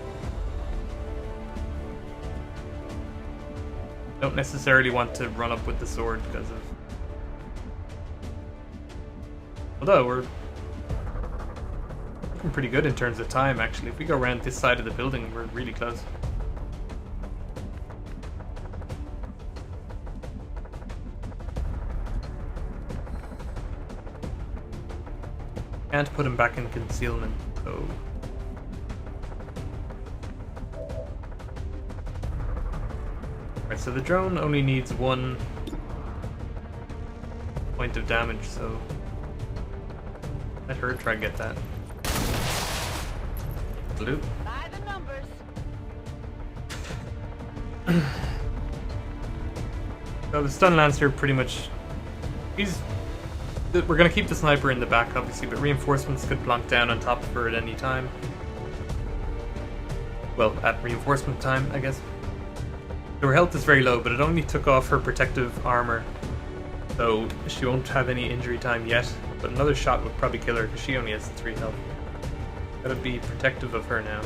Don't necessarily want to run up with the sword because of... Although we're looking pretty good in terms of time, actually. If we go around this side of the building, we're really close. Can't put him back in concealment, so... Right, so the drone only needs 1 point point of damage, so let her try and get that. Blue. By the numbers. So the stun lancer pretty much, we're gonna keep the sniper in the back obviously, but reinforcements could plonk down on top of her at any time. Well, at reinforcement time, I guess. So her health is very low, but it only took off her protective armor, so she won't have any injury time yet, but another shot would probably kill her because she only has 3 health. Gotta be protective of her now.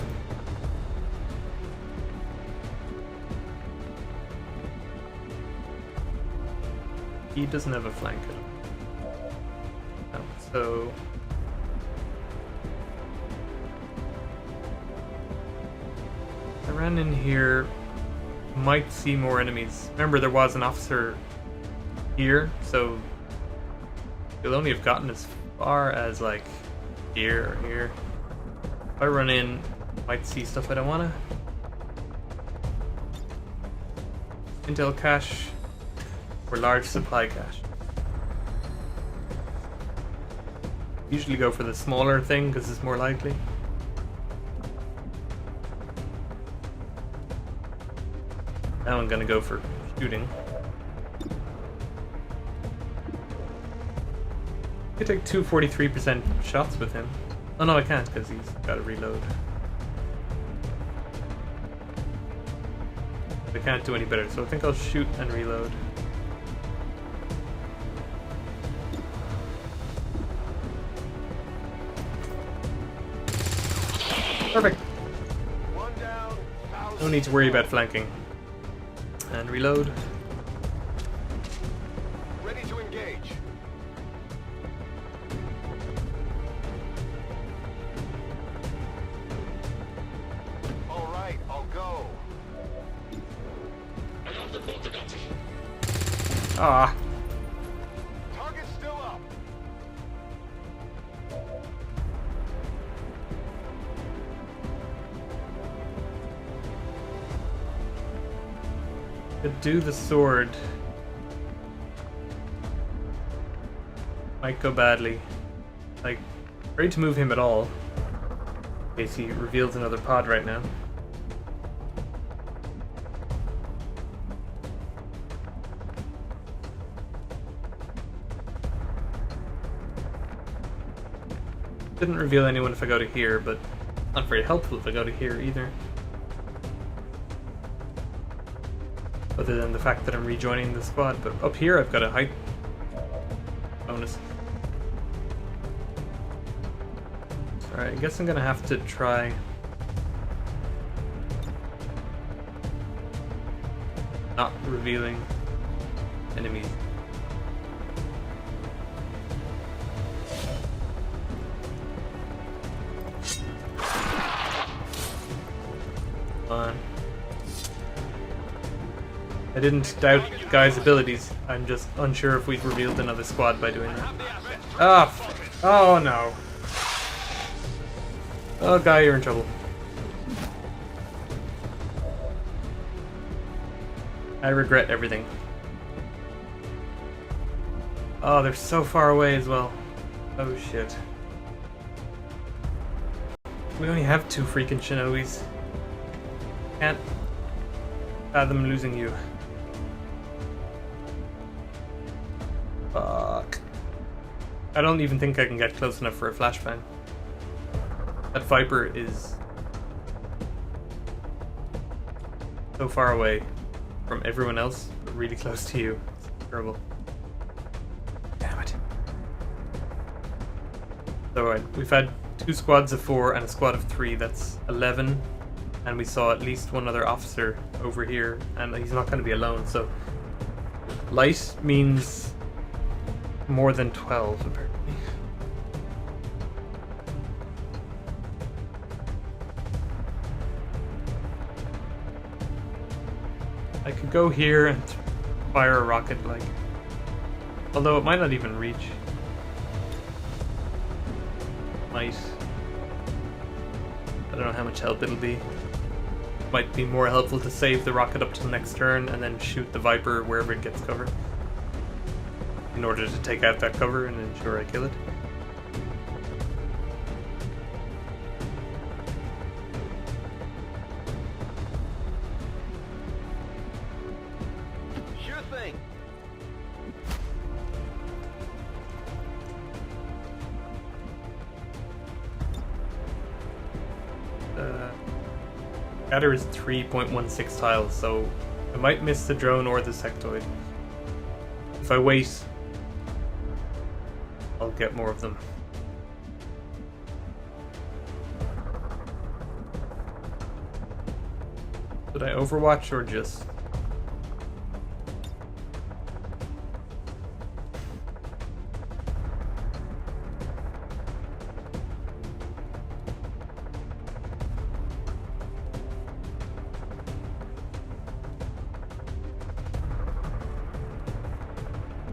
He doesn't have a flank. No, so I ran in here. Might see more enemies. Remember, there was an officer here, so you'll only have gotten as far as like here or here. If I run in, might see stuff I don't wanna. Intel cache or large supply cache. Usually go for the smaller thing because it's more likely. Now I'm gonna go for shooting. I could take 2 43% shots with him. Oh no, I can't because he's got to reload. I can't do any better, so I think I'll shoot and reload. Perfect. One down, No need to worry about flanking. And reload. ready to engage. All right, I'll go. Ah, Target's still up. could do the sword. Might go badly. Like, ready to move him at all. In case he reveals another pod right now. Didn't reveal anyone if I go to here, but not very helpful if I go to here either. Other than the fact that I'm rejoining the squad, but up here I've got a height bonus. Alright, I guess I'm gonna have to try not revealing enemies. On. I didn't doubt Guy's abilities. I'm just unsure if we'd revealed another squad by doing that. Ah, oh no. Oh, Guy, you're in trouble. I regret everything. Oh, they're so far away as well. Oh shit. We only have 2 freaking shinobis. Can't fathom losing you. Fuck. I don't even think I can get close enough for a flashbang. That Viper is so far away from everyone else, but really close to you. It's terrible. Damn it. So right, we've had 2 squads of 4 and a squad of 3. That's 11. And we saw at least one other officer over here, and he's not going to be alone, so light means more than 12 apparently. I could go here and fire a rocket, like, although it might not even reach. Might. I don't know how much help it'll be. Might be more helpful to save the rocket up to the next turn and then shoot the Viper wherever it gets covered. in order to take out that cover and ensure I kill it. Sure thing. Scatter is 3.16 tiles, so I might miss the drone or the sectoid. If I wait, I'll get more of them. Did I overwatch or just...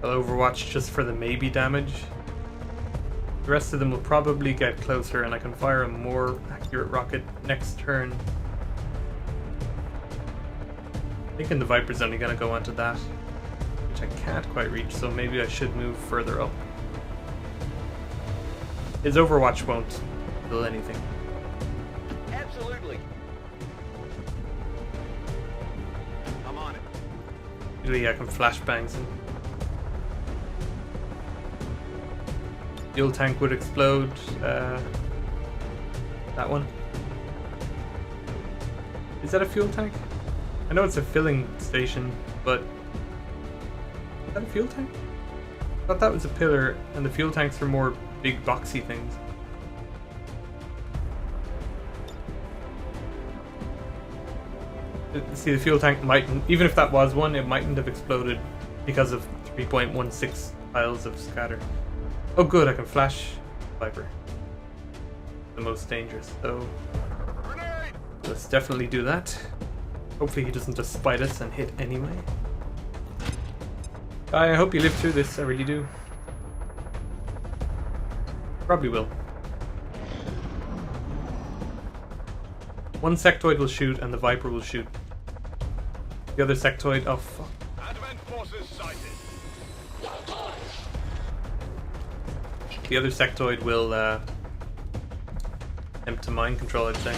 I'll overwatch just for the maybe damage. The rest of them will probably get closer and I can fire a more accurate rocket next turn. Thinking the Viper's only gonna go onto that, which I can't quite reach, so maybe I should move further up. His Overwatch won't kill anything. Absolutely. I'm on it. Usually I can flashbangs him. Fuel tank would explode. That one. Is that a fuel tank? I know it's a filling station, but is that a fuel tank? I thought that was a pillar, and the fuel tanks are more big boxy things. See, the fuel tank mightn't, even if that was one, it mightn't have exploded because of 3.16 tiles of scatter. Oh good, I can flash Viper. The most dangerous, so let's definitely do that. Hopefully he doesn't just spite us and hit anyway. I hope you live through this, I really do. Probably will. One sectoid will shoot and the Viper will shoot. The other sectoid, oh fuck. Advent forces sighted. The other sectoid will attempt to mind control, I'd say.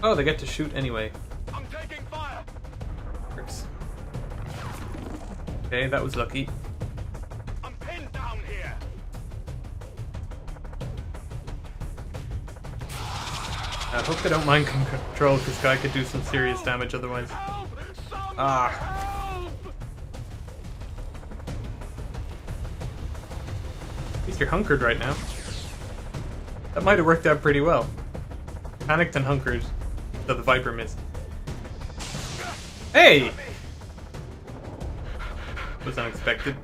Oh, they get to shoot anyway. I'm taking fire. Works. Okay, that was lucky. I'm pinned down here. I hope they don't mind control, because this guy could do some serious damage otherwise. Help! Ah. Help! At least you're hunkered right now. That might have worked out pretty well. Panicked and hunkered, so the Viper missed. Hey! Was unexpected.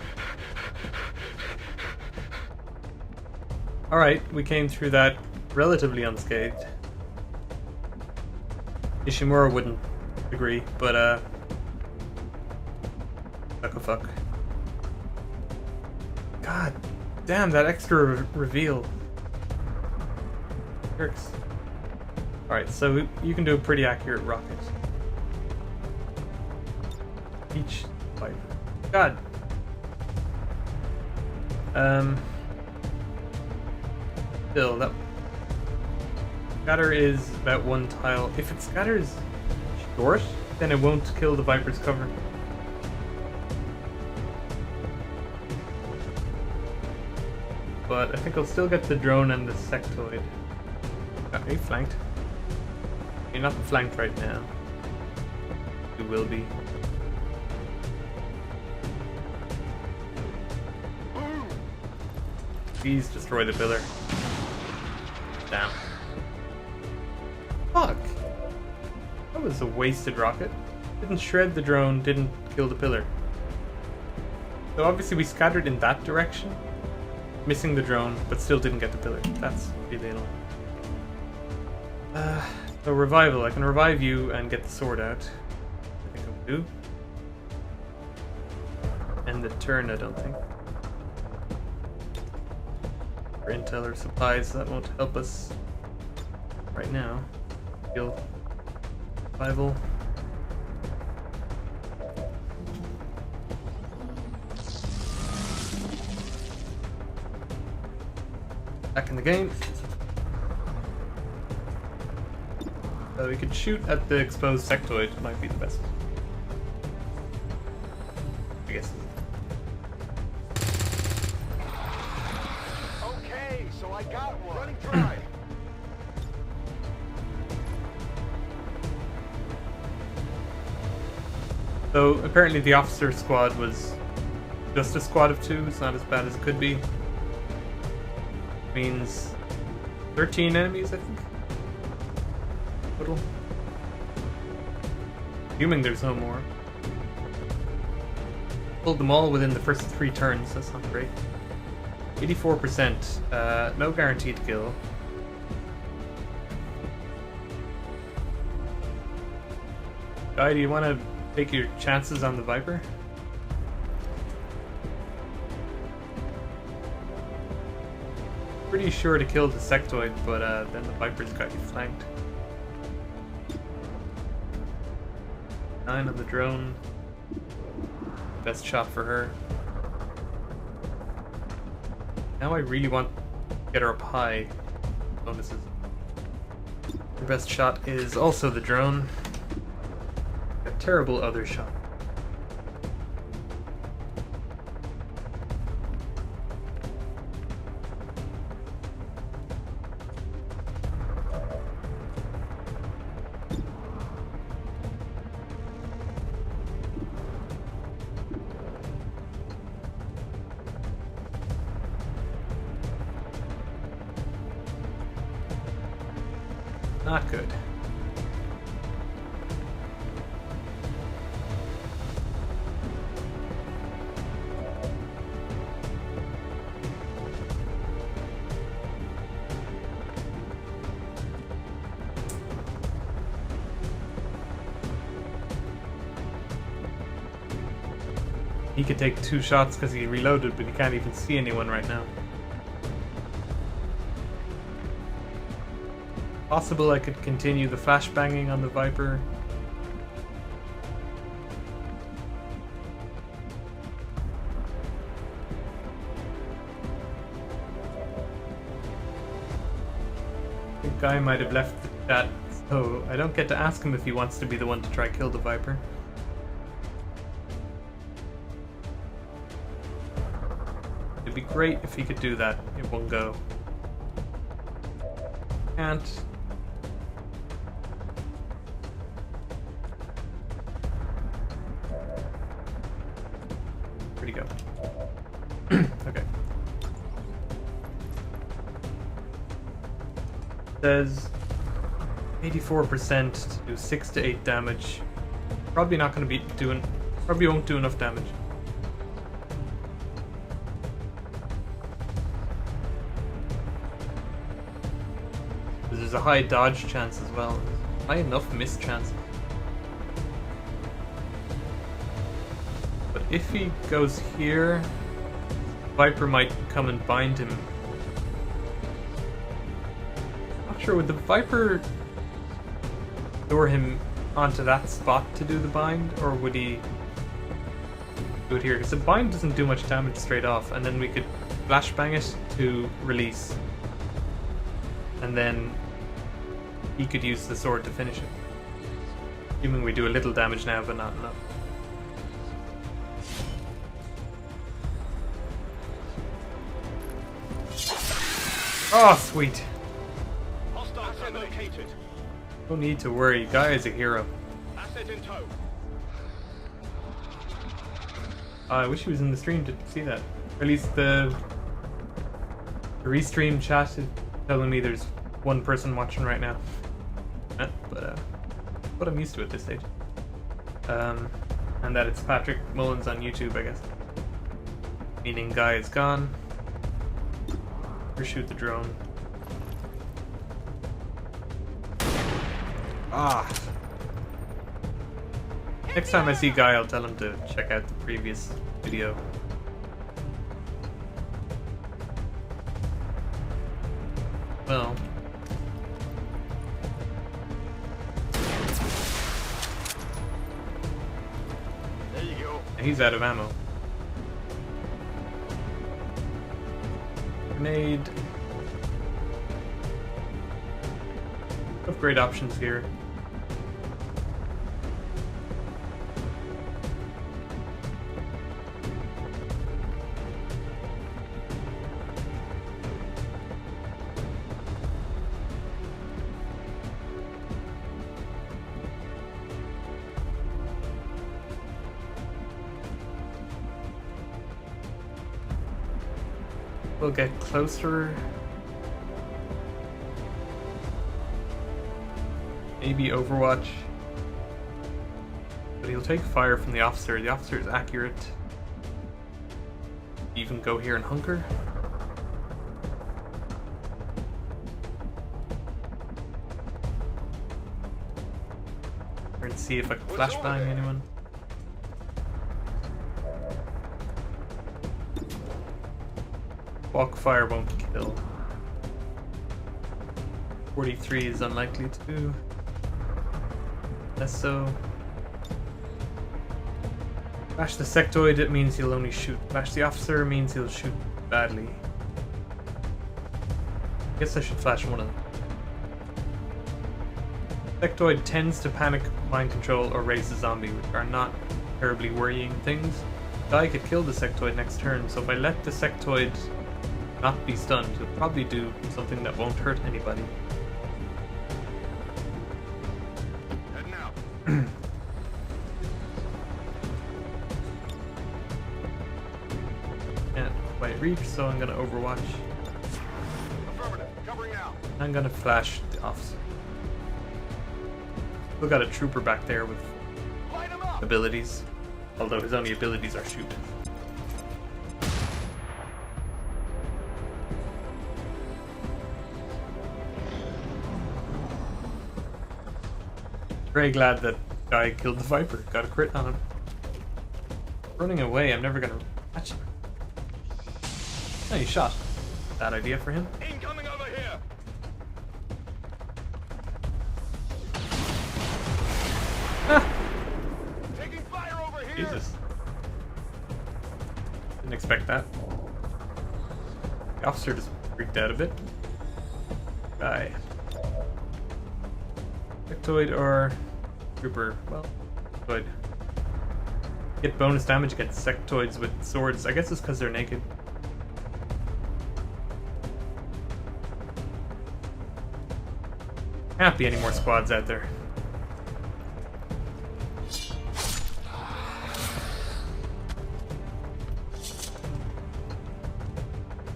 Alright, we came through that relatively unscathed. Ishimura wouldn't agree, but fuck. God damn, that extra reveal. Jerks. Alright, so you can do a pretty accurate rocket. Each Viper. God. Still, that scatter is about one tile. If it scatters short, then it won't kill the Viper's cover. But I think I'll still get the drone and the sectoid. Are you flanked? You're not flanked right now. You will be. Please destroy the pillar. Damn. Fuck! That was a wasted rocket. Didn't shred the drone, didn't kill the pillar. So obviously we scattered in that direction, missing the drone, but still didn't get the pillar. That's really annoying. So revival. I can revive you and get the sword out. I think I'll do. And the turn, I don't think. For intel or supplies, that won't help us right now. Heal. Revival. Back in the game. So we could shoot at the exposed sectoid, might be the best. I guess. Okay, so I got one. Running dry. So apparently the officer squad was just a squad of 2. It's not as bad as it could be. Means 13 enemies, I think. Total. Assuming there's no more. Pulled them all within the first 3 turns. That's not great. 84%. No guaranteed kill. Guy, do you want to take your chances on the Viper? Pretty sure to kill the sectoid, but then the Viper's got you flanked. 9 on the drone. Best shot for her. Now I really want to get her up high. Bonuses. Her best shot is also the drone. A terrible other shot. Not good. He could take 2 shots because he reloaded, but he can't even see anyone right now. Possible I could continue the flashbanging on the Viper. The guy might have left the chat, so I don't get to ask him if he wants to be the one to try kill the Viper. It'd be great if he could do that in one go. Can't. Where'd he go? Okay. Says 84% to do 6 to 8 damage. Probably not going to be doing. Probably won't do enough damage. There's a high dodge chance as well. High enough miss chance. But if he goes here, Viper might come and bind him. Not sure, would the Viper lure him onto that spot to do the bind, or would he do it here? Because the bind doesn't do much damage straight off, and then we could flashbang it to release. And then he could use the sword to finish it. Assuming we do a little damage now, but not enough. Oh, sweet. Asset located. No need to worry, guy is a hero. Asset in tow. I wish he was in the stream to see that. Or at least the restream chat is telling me there's one person watching right now. But I'm used to at this stage. And that it's Patrick Mullins on YouTube, I guess. Meaning guy is gone. Or shoot the drone. Ah. Next time I see Guy, I'll tell him to check out the previous video. Well. There you go. He's out of ammo. Grenade. Upgrade options here. We'll get closer. Maybe Overwatch. But he'll take fire from the officer. The officer is accurate. Even go here and hunker. And see if I can flashbang anyone. Walk fire won't kill. 43 is unlikely to. Less so. Flash the sectoid, it means he'll only shoot. Flash the officer means he'll shoot badly. I guess I should flash one of them. Sectoid tends to panic, mind control, or raise the zombie, which are not terribly worrying things. Guy could kill the sectoid next turn, so if I let the sectoid not be stunned, he'll probably do something that won't hurt anybody. Can't quite reach, so I'm gonna Overwatch. Affirmative. Covering now. I'm gonna flash the officer. Still got a trooper back there with Light him up. abilities, although his only abilities are shoot. Very glad that guy killed the Viper. Got a crit on him. Running away, I'm never gonna catch him. Oh, he shot. Bad idea for him. Incoming over here. Ah! Taking fire over here. Jesus. Didn't expect that. The officer just freaked out a bit. Guy. Sectoid or trooper? Well, sectoid. Get bonus damage against sectoids with swords. I guess it's because they're naked. Can't be any more squads out there.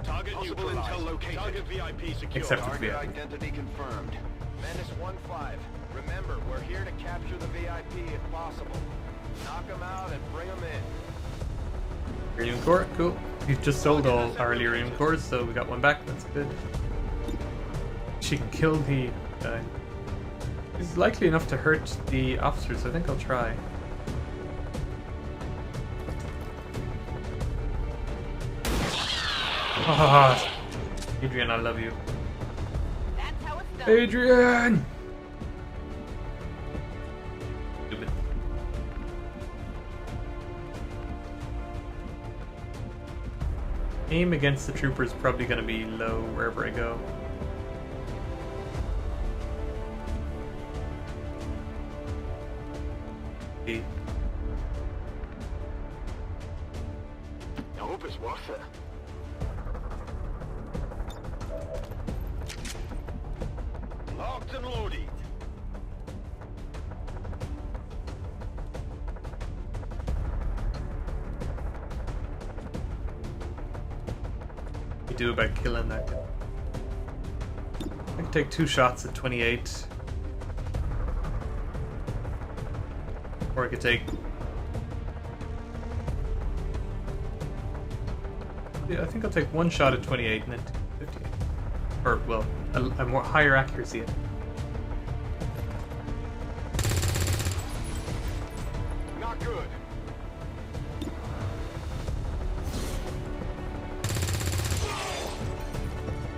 Target neutralized. Target VIP secure. Except for Target VIP. identity confirmed. Menace 1-5. Remember, we're here to capture the VIP if possible. Knock them out and bring them in. Iridium core, cool. We've just sold all our iridium cores, so we got one back. That's good. She can kill the guy. He's likely enough to hurt the officers, so I think I'll try. Ah, Adrian, I love you. That's how it's done. Adrian! Stupid. Aim against the trooper is probably going to be low wherever I go. Okay. I hope it's worth it. Locked and loaded. We do about killing that guy. I can take 2 shots at 28. Or I could take... Yeah, I think I'll take 1 shot at 28 and then 58. Or, well, a more higher accuracy. Not good.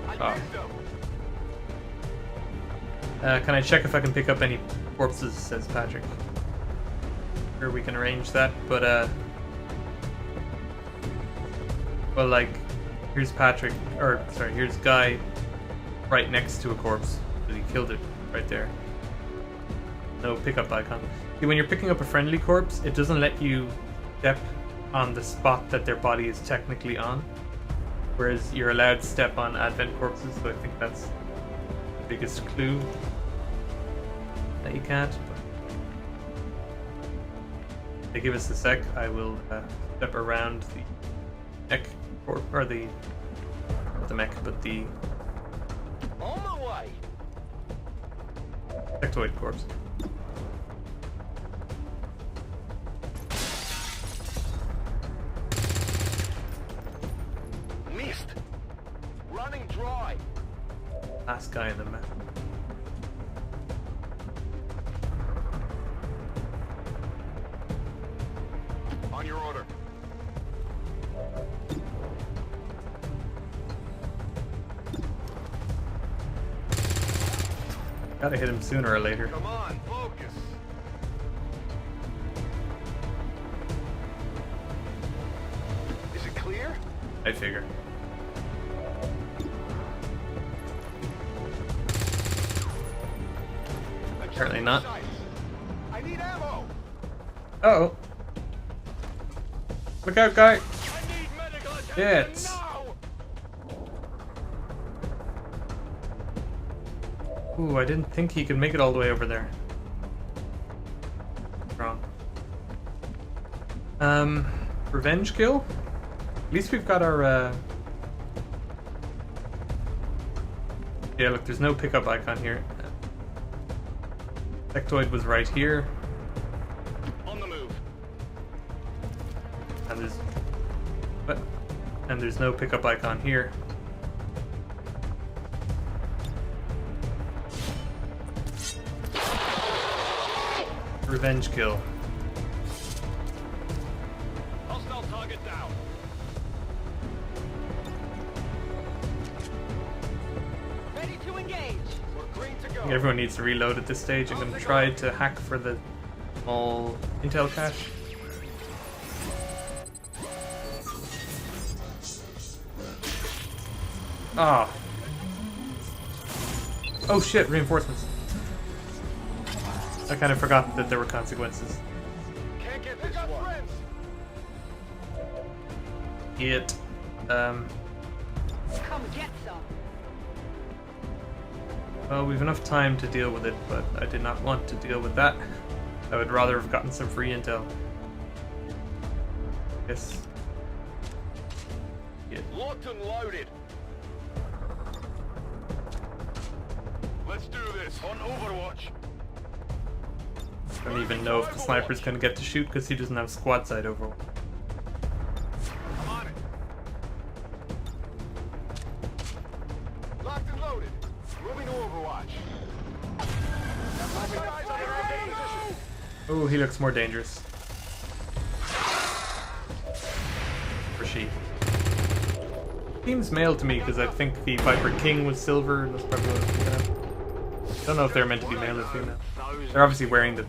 I used them. Can I check if I can pick up any corpses, says Patrick. Sure, we can arrange that, but well, like, here's Patrick, or sorry, here's Guy right next to a corpse, but he killed it right there. No pickup icon. See, when you're picking up a friendly corpse, it doesn't let you step on the spot that their body is technically on. Whereas you're allowed to step on advent corpses, so I think that's the biggest clue that you can't. But if they give us a sec, I will step around the mech corp, or the not the mech, but the On my way. sectoid corpse. Missed. Running dry. Last guy in the map. On your order. Gotta hit him sooner or later. Come on, focus. Is it clear? I figure. Apparently not. I need ammo. Uh-oh. Look out, guy! I need medical attention Shit. now. Ooh, I didn't think he could make it all the way over there. Wrong. Revenge kill? At least we've got our, Yeah, look, there's no pickup icon here. Sectoid was right here. On the move. And there's... What? And there's no pickup icon here. Revenge kill. Hostile target down. Ready to engage. We're green to I go. think everyone needs to reload at this stage. I'm going to try to hack for the small intel cache. Ah. Oh shit, reinforcements. I kind of forgot that there were consequences. Can't get this one. It. Come get some. Well, we've enough time to deal with it, but I did not want to deal with that. I would rather have gotten some free intel. Yes. Yeah. Locked and loaded. Let's do this on Overwatch. I don't even know if the sniper's gonna get to shoot because he doesn't have squad sight over. I'm on it. Locked and loaded. Moving to Overwatch. Guys on their own position. Oh, he looks more dangerous. Or she. Seems male to me because I think the Viper King was silver and that's probably what it's looking at. Don't know if they're meant to be male or female. They're obviously wearing the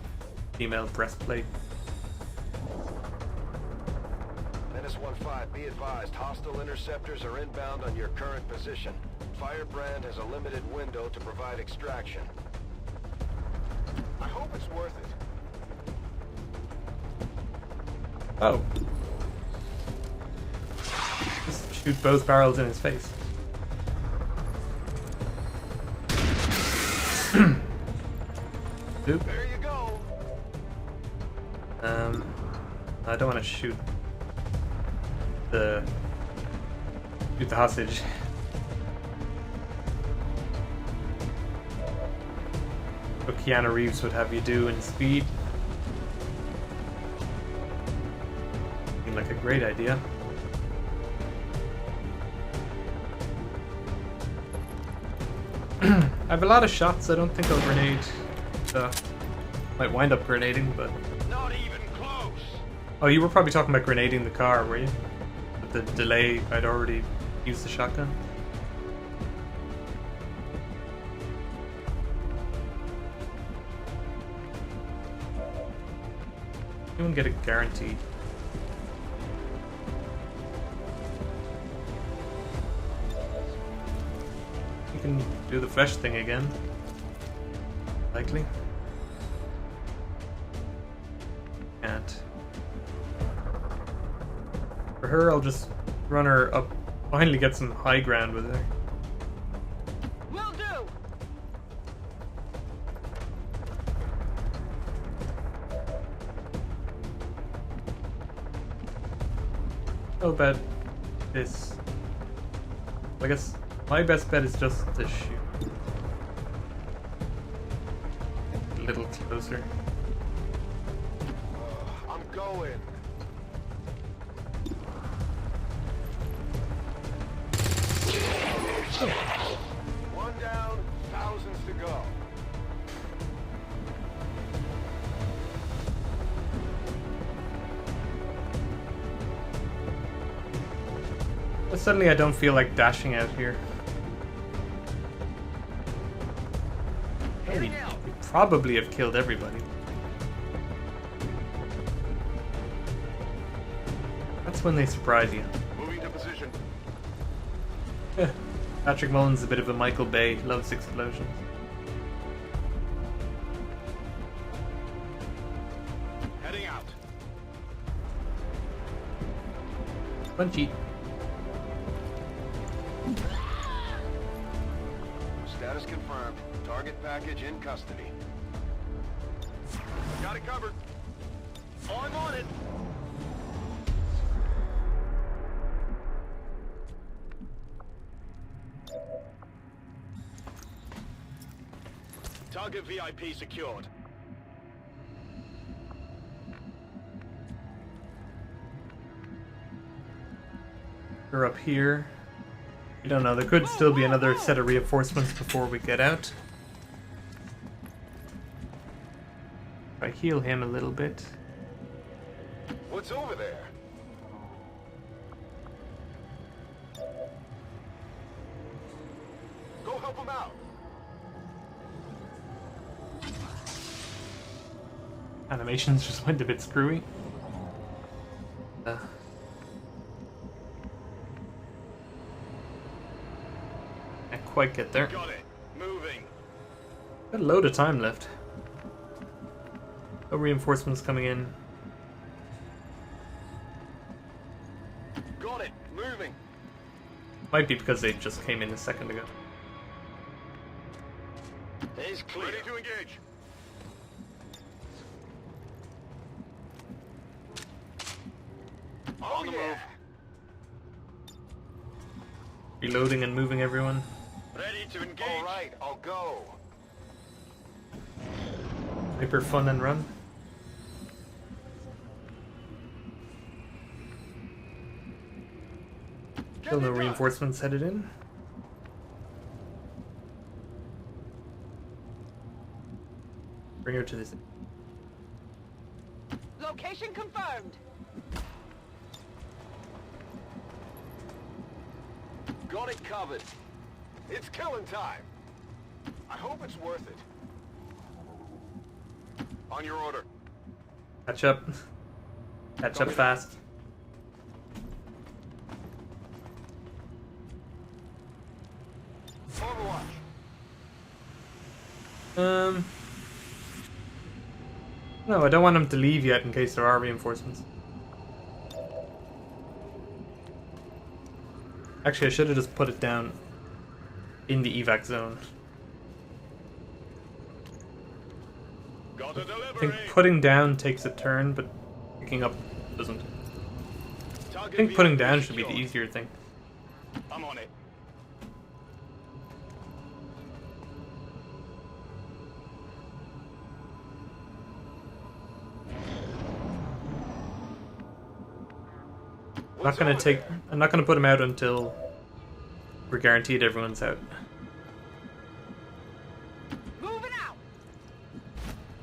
female breastplate. Menace 1-5, be advised, hostile interceptors are inbound on your current position. Firebrand has a limited window to provide extraction. I hope it's worth it. Oh. Just shoot both barrels in his face. Oop. There you go. I don't want to shoot the hostage. What Keanu Reeves would have you do in Speed. Seemed like a great idea. I have a lot of shots. I don't think I'll grenade. Might wind up grenading, but... Not even close. Oh, you were probably talking about grenading the car, were you? With the delay, I'd already used the shotgun. Anyone get a guarantee? You can do the flesh thing again. Likely. Can't. For her, I'll just run her up. Finally get some high ground with her. Will do. How about this? I guess my best bet is just to shoot. A little closer. I'm going. One down, thousands to go. But suddenly I don't feel like dashing out here. Heading out. You probably have killed everybody. That's when they surprise you. Moving to position. Patrick Mullen's a bit of a Michael Bay, loves explosions. Heading out. Punchy. Status confirmed. Target package in custody. Got it covered. I'm on it. Target VIP secured. They're up here. We don't know. There could still be another set of reinforcements before we get out. If I heal him a little bit. What's over there? Go help him out. Animations just went a bit screwy. Can't quite get there. Got it. Moving. Got a load of time left. No reinforcements coming in. Got it. Moving. Might be because they just came in a second ago. Is clear. Ready to engage. On the move. Reloading and moving everyone. Ready to engage. All right, I'll go. Hyper fun and run. Still no reinforcements headed in. Bring her to this. Location confirmed. Got it covered. It's killing time. I hope it's worth it. On your order. Catch up. Catch up fast. Overwatch. No, I don't want them to leave yet in case there are reinforcements. Actually, I should have just put it down in the evac zone. Got a I think delivery. putting down takes a turn, but picking up doesn't. I think putting down should be the easier thing. I'm on it. I'm not gonna put him out until we're guaranteed everyone's out. Moving out.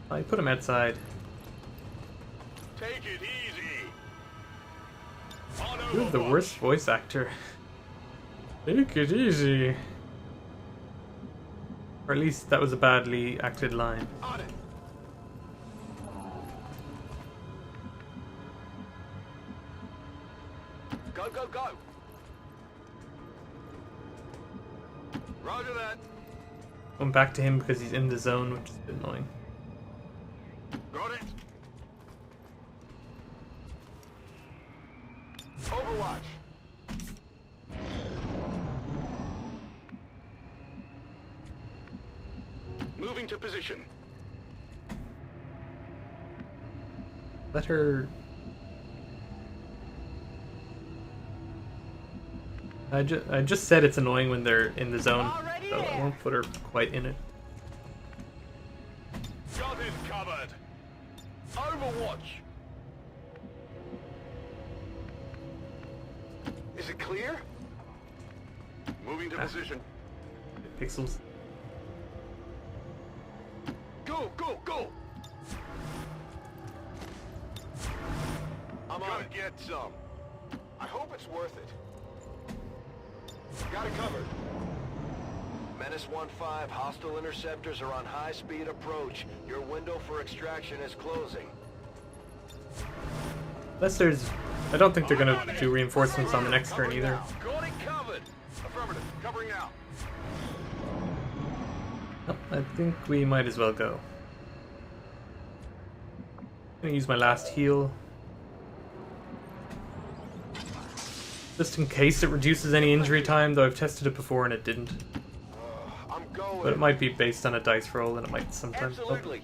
I put him outside. Take it easy. You're the worst voice actor. Take it easy. Or at least that was a badly acted line. On it. Go, go, go. Roger that. going back to him because he's in the zone, which is a bit annoying. Got it. Overwatch. Moving to position. Let her... I just said it's annoying when they're in the zone, so I won't put her quite in it. Got it covered. Overwatch. Is it clear? Moving to position. Pixels. Go, go, go! I'm gonna get some. I hope it's worth it. Got it covered. Menace 1-5, hostile interceptors are on high-speed approach. Your window for extraction is closing. Unless there's... I don't think they're gonna do reinforcements on the next turn either. Got it covered. Affirmative. Covering now. Oh, I think we might as well go. I'm gonna use my last heal. Just in case it reduces any injury time, though I've tested it before and it didn't. I'm going. But it might be based on a dice roll and it might sometimes help. Absolutely.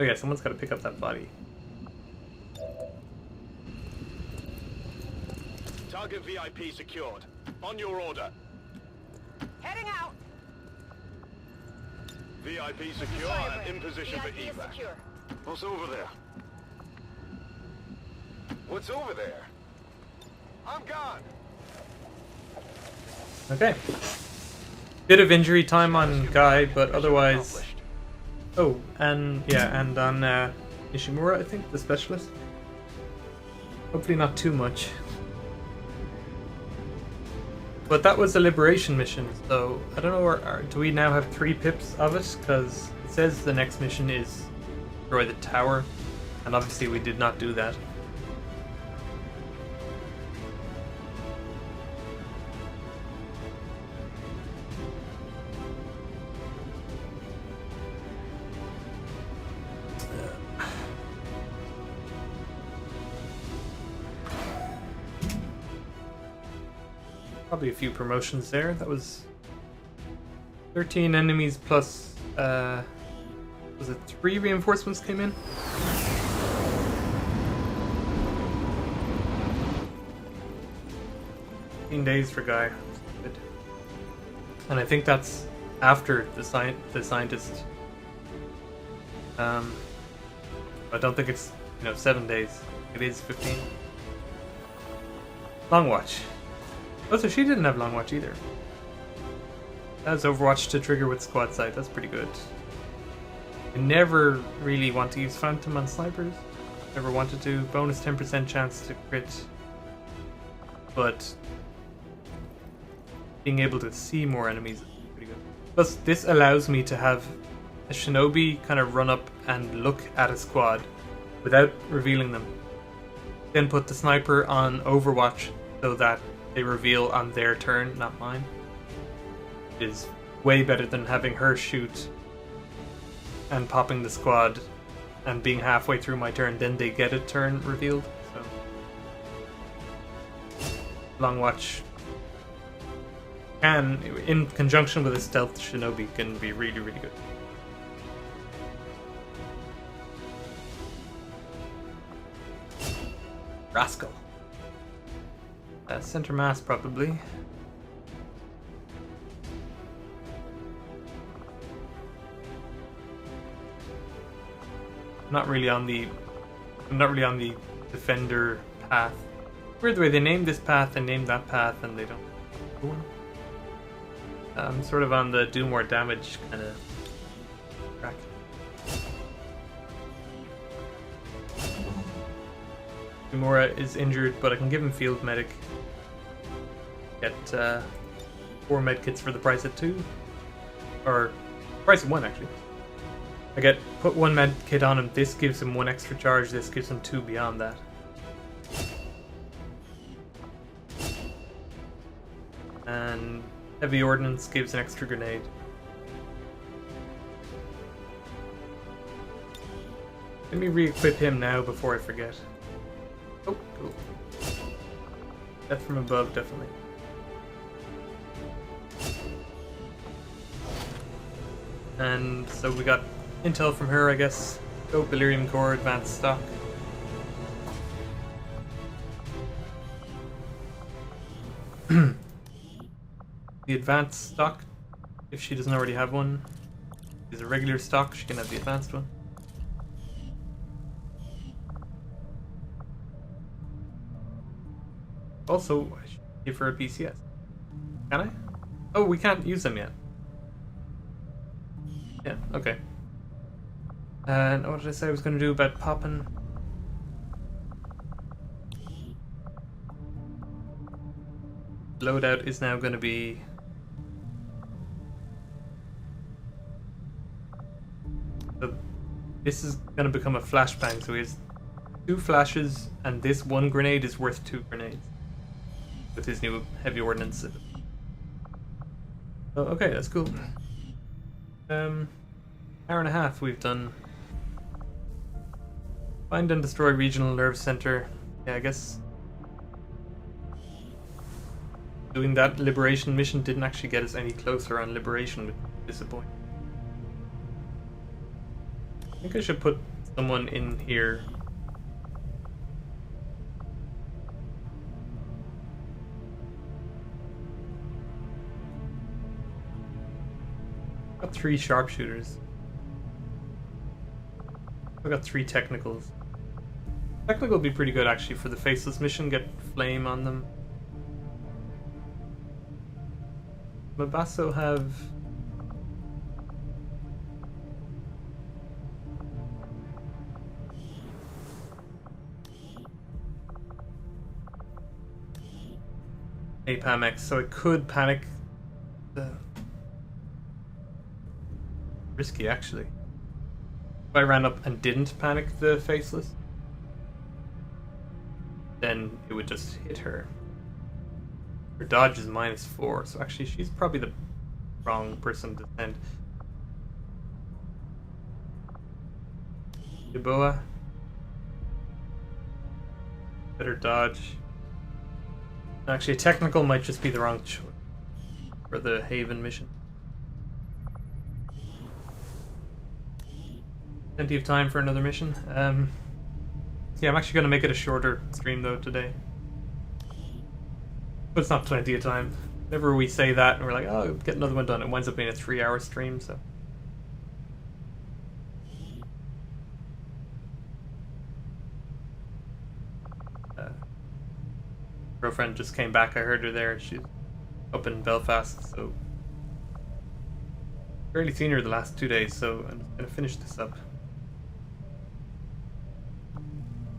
Oh yeah, someone's gotta pick up that body. Target VIP secured. On your order. Heading out. VIP secure and in position for VIP is evac. secure. What's over there? What's over there? I'm gone. Okay. Bit of injury time on Guy, but otherwise... Oh, and yeah, and on Ishimura, I think, the specialist. Hopefully not too much. But that was a liberation mission, so I don't know, do we now have 3 pips of it? Because it says the next mission is destroy the tower, and obviously we did not do that. Probably a few promotions there. That was 13 enemies plus, was it 3 reinforcements came in? Days for Guy. Good. And I think that's after the scientist. I don't think it's 7 days. It is 15. Long watch. Oh, so she didn't have long watch either. That's Overwatch to trigger with squad sight. That's pretty good. I never really want to use Phantom on snipers. Never wanted to. Bonus 10% chance to crit. But being able to see more enemies is pretty good. Plus, this allows me to have a shinobi kind of run up and look at a squad without revealing them. Then put the sniper on Overwatch so that they reveal on their turn, not mine. It is way better than having her shoot and popping the squad and being halfway through my turn, then they get a turn revealed. So long watch can, in conjunction with a stealth shinobi, can be really, really good. Rascal. Center mass, probably. I'm not really on the defender path. Weird the way they named this path and named that path and they don't. I'm sort of on the do more damage kind of track. Kimura is injured, but I can give him field medic. Get 4 medkits for the price of 2, or price of 1 actually. I put 1 medkit on him. This gives him 1 extra charge. This gives him 2 beyond that. And heavy ordnance gives an extra grenade. Let me re-equip him now before I forget. Oh, cool. Death from above, definitely. And so we got intel from her, I guess. Go Delirium Core, advanced stock. The advanced stock, if she doesn't already have one, is a regular stock. She can have the advanced one. Also, I should give her a PCS. Can I? Oh, we can't use them yet. Yeah, okay. And what did I say I was going to do about popping? Loadout is now going to be... So this is going to become a flashbang, so he has 2 flashes, and this 1 grenade is worth 2 grenades. With his new heavy ordnance. Oh, okay, that's cool. Hour and a half we've done. Find and destroy regional nerve center. Yeah, I guess doing that liberation mission didn't actually get us any closer on liberation, which is disappointing. I think I should put someone in here. Got 3 sharpshooters. I got 3 technicals. Technical would be pretty good actually for the faceless mission. Get flame on them. Mabasso have... APAMX, so I could panic the... Risky actually. If I ran up and didn't panic the faceless, then it would just hit her. Her dodge is -4, so actually she's probably the wrong person to send. Yeboah. Better dodge. Actually, a technical might just be the wrong choice for the Haven mission. Plenty of time for another mission. Yeah, I'm actually going to make it a shorter stream though today. But it's not plenty of time. Whenever we say that and we're like, oh, get another one done, it winds up being a 3-hour stream, so. Girlfriend just came back, I heard her there. She's up in Belfast, so. Barely seen her the last 2 days, so I'm just going to finish this up.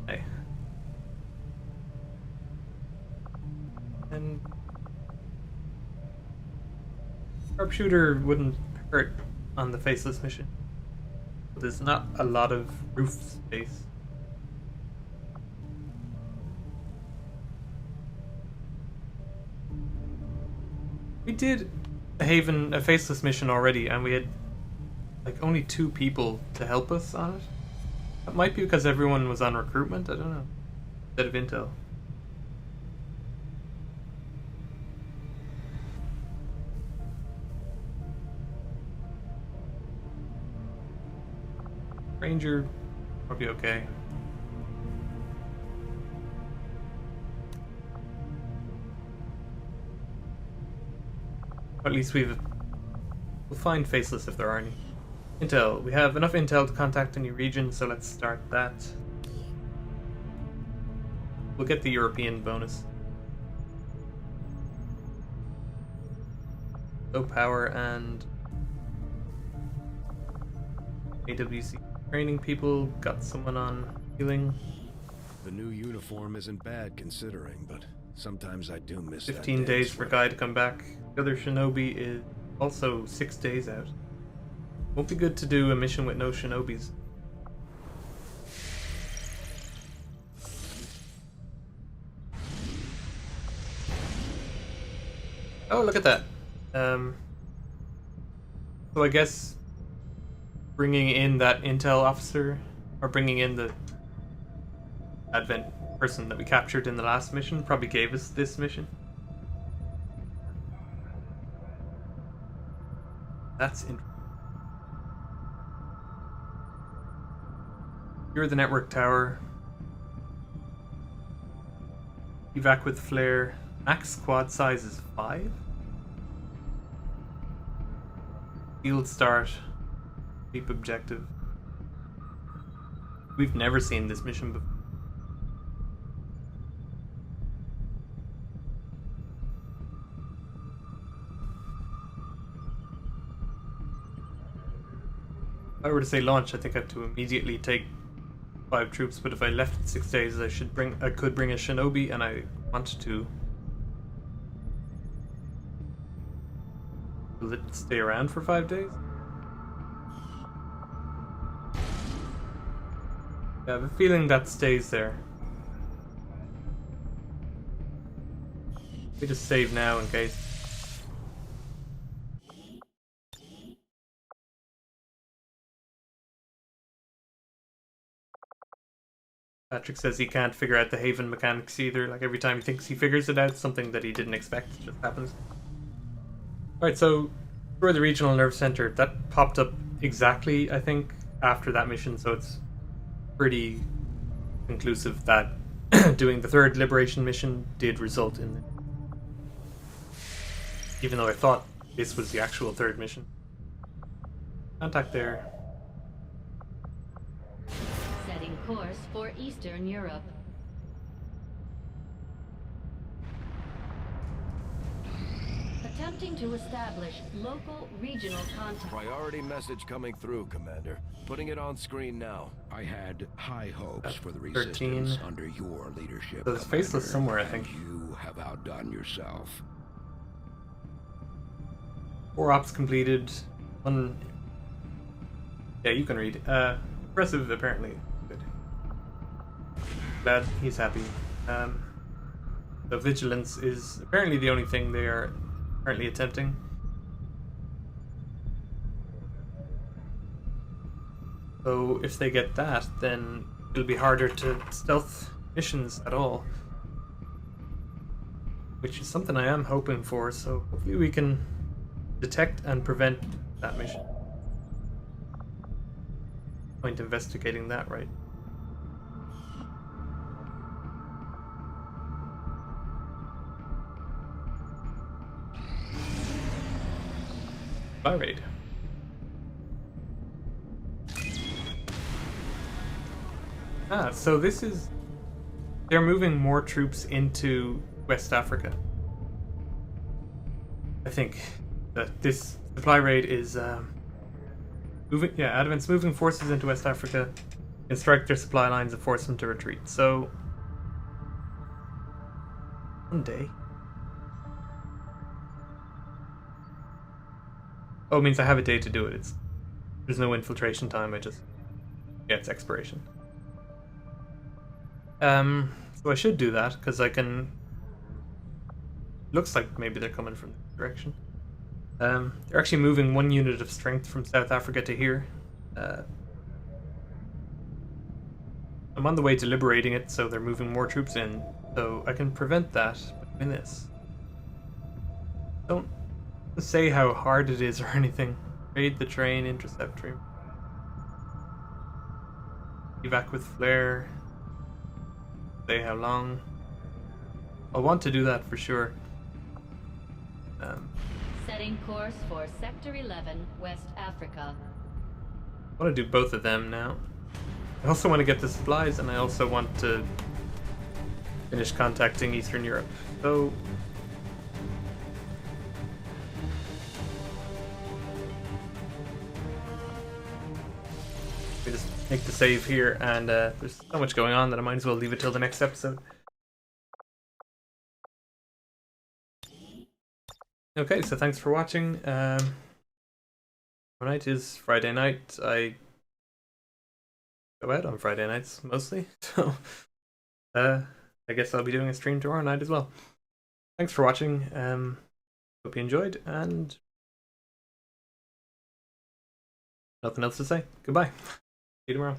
Hey. And sharpshooter wouldn't hurt on the faceless mission. There's not a lot of roof space. We did a faceless mission already, and we had like only 2 people to help us on it. That might be because everyone was on recruitment, I don't know. Instead of intel. Ranger, probably okay. At least we'll find faceless if there are any. Intel. We have enough intel to contact a new region, so let's start that. We'll get the European bonus. Low power and AWC training people. Got someone on healing. The new uniform isn't bad considering, but sometimes I do miss 15 days for Guy to come back. The other shinobi is also 6 days out. Won't be good to do a mission with no shinobis. Oh, look at that. So I guess bringing in that intel officer or bringing in the Advent person that we captured in the last mission probably gave us this mission. That's interesting. You're the network tower. Evac with flare. Max squad size is 5. Field start. Deep objective. We've never seen this mission before. If I were to say launch, I think I have to immediately take 5 troops, but if I left 6 days, I could bring a shinobi, and I want to. Will it stay around for 5 days? I have a feeling that stays there. We just save now in case. Patrick says he can't figure out the Haven mechanics either. Like every time he thinks he figures it out, something that he didn't expect just happens. Alright, so for the regional nerve center, that popped up exactly, I think, after that mission, so it's pretty conclusive that doing the third liberation mission did result in it. Even though I thought this was the actual third mission. Contact there. Setting course for Eastern Europe. Attempting to establish local regional contact. Priority message coming through, Commander. Putting it on screen now. I had high hopes for the 13. resistance under your leadership. So it's faceless Commander, somewhere, I and think. you have outdone yourself. 4 ops completed. 1. Yeah, you can read. Impressive, apparently. Good. Glad he's happy. So vigilance is apparently the only thing they are currently attempting. So if they get that, then it'll be harder to stealth missions at all. Which is something I am hoping for, so hopefully we can detect and prevent that mission. Point investigating that, right? Spy raid. So this is... They're moving more troops into West Africa. I think that this supply raid is Advent's moving forces into West Africa and strike their supply lines and force them to retreat. So one day. Oh, it means I have a day to do it. There's no infiltration time, it's expiration. So I should do that, because I can... Looks like maybe they're coming from this direction. They're actually moving 1 unit of strength from South Africa to here. I'm on the way to liberating it, so they're moving more troops in. So I can prevent that by doing this. Don't say how hard it is or anything. Raid the train, intercept train. Evac with flare. Say how long. I'll want to do that for sure. Setting course for Sector 11, West Africa. I want to do both of them now. I also want to get the supplies, and I also want to finish contacting Eastern Europe. So we just make the save here, and there's so much going on that I might as well leave it till the next episode. Okay, so thanks for watching. Tonight is Friday night. I go out on Friday nights mostly, so I guess I'll be doing a stream tomorrow night as well. Thanks for watching. Hope you enjoyed, and nothing else to say. Goodbye. See you tomorrow.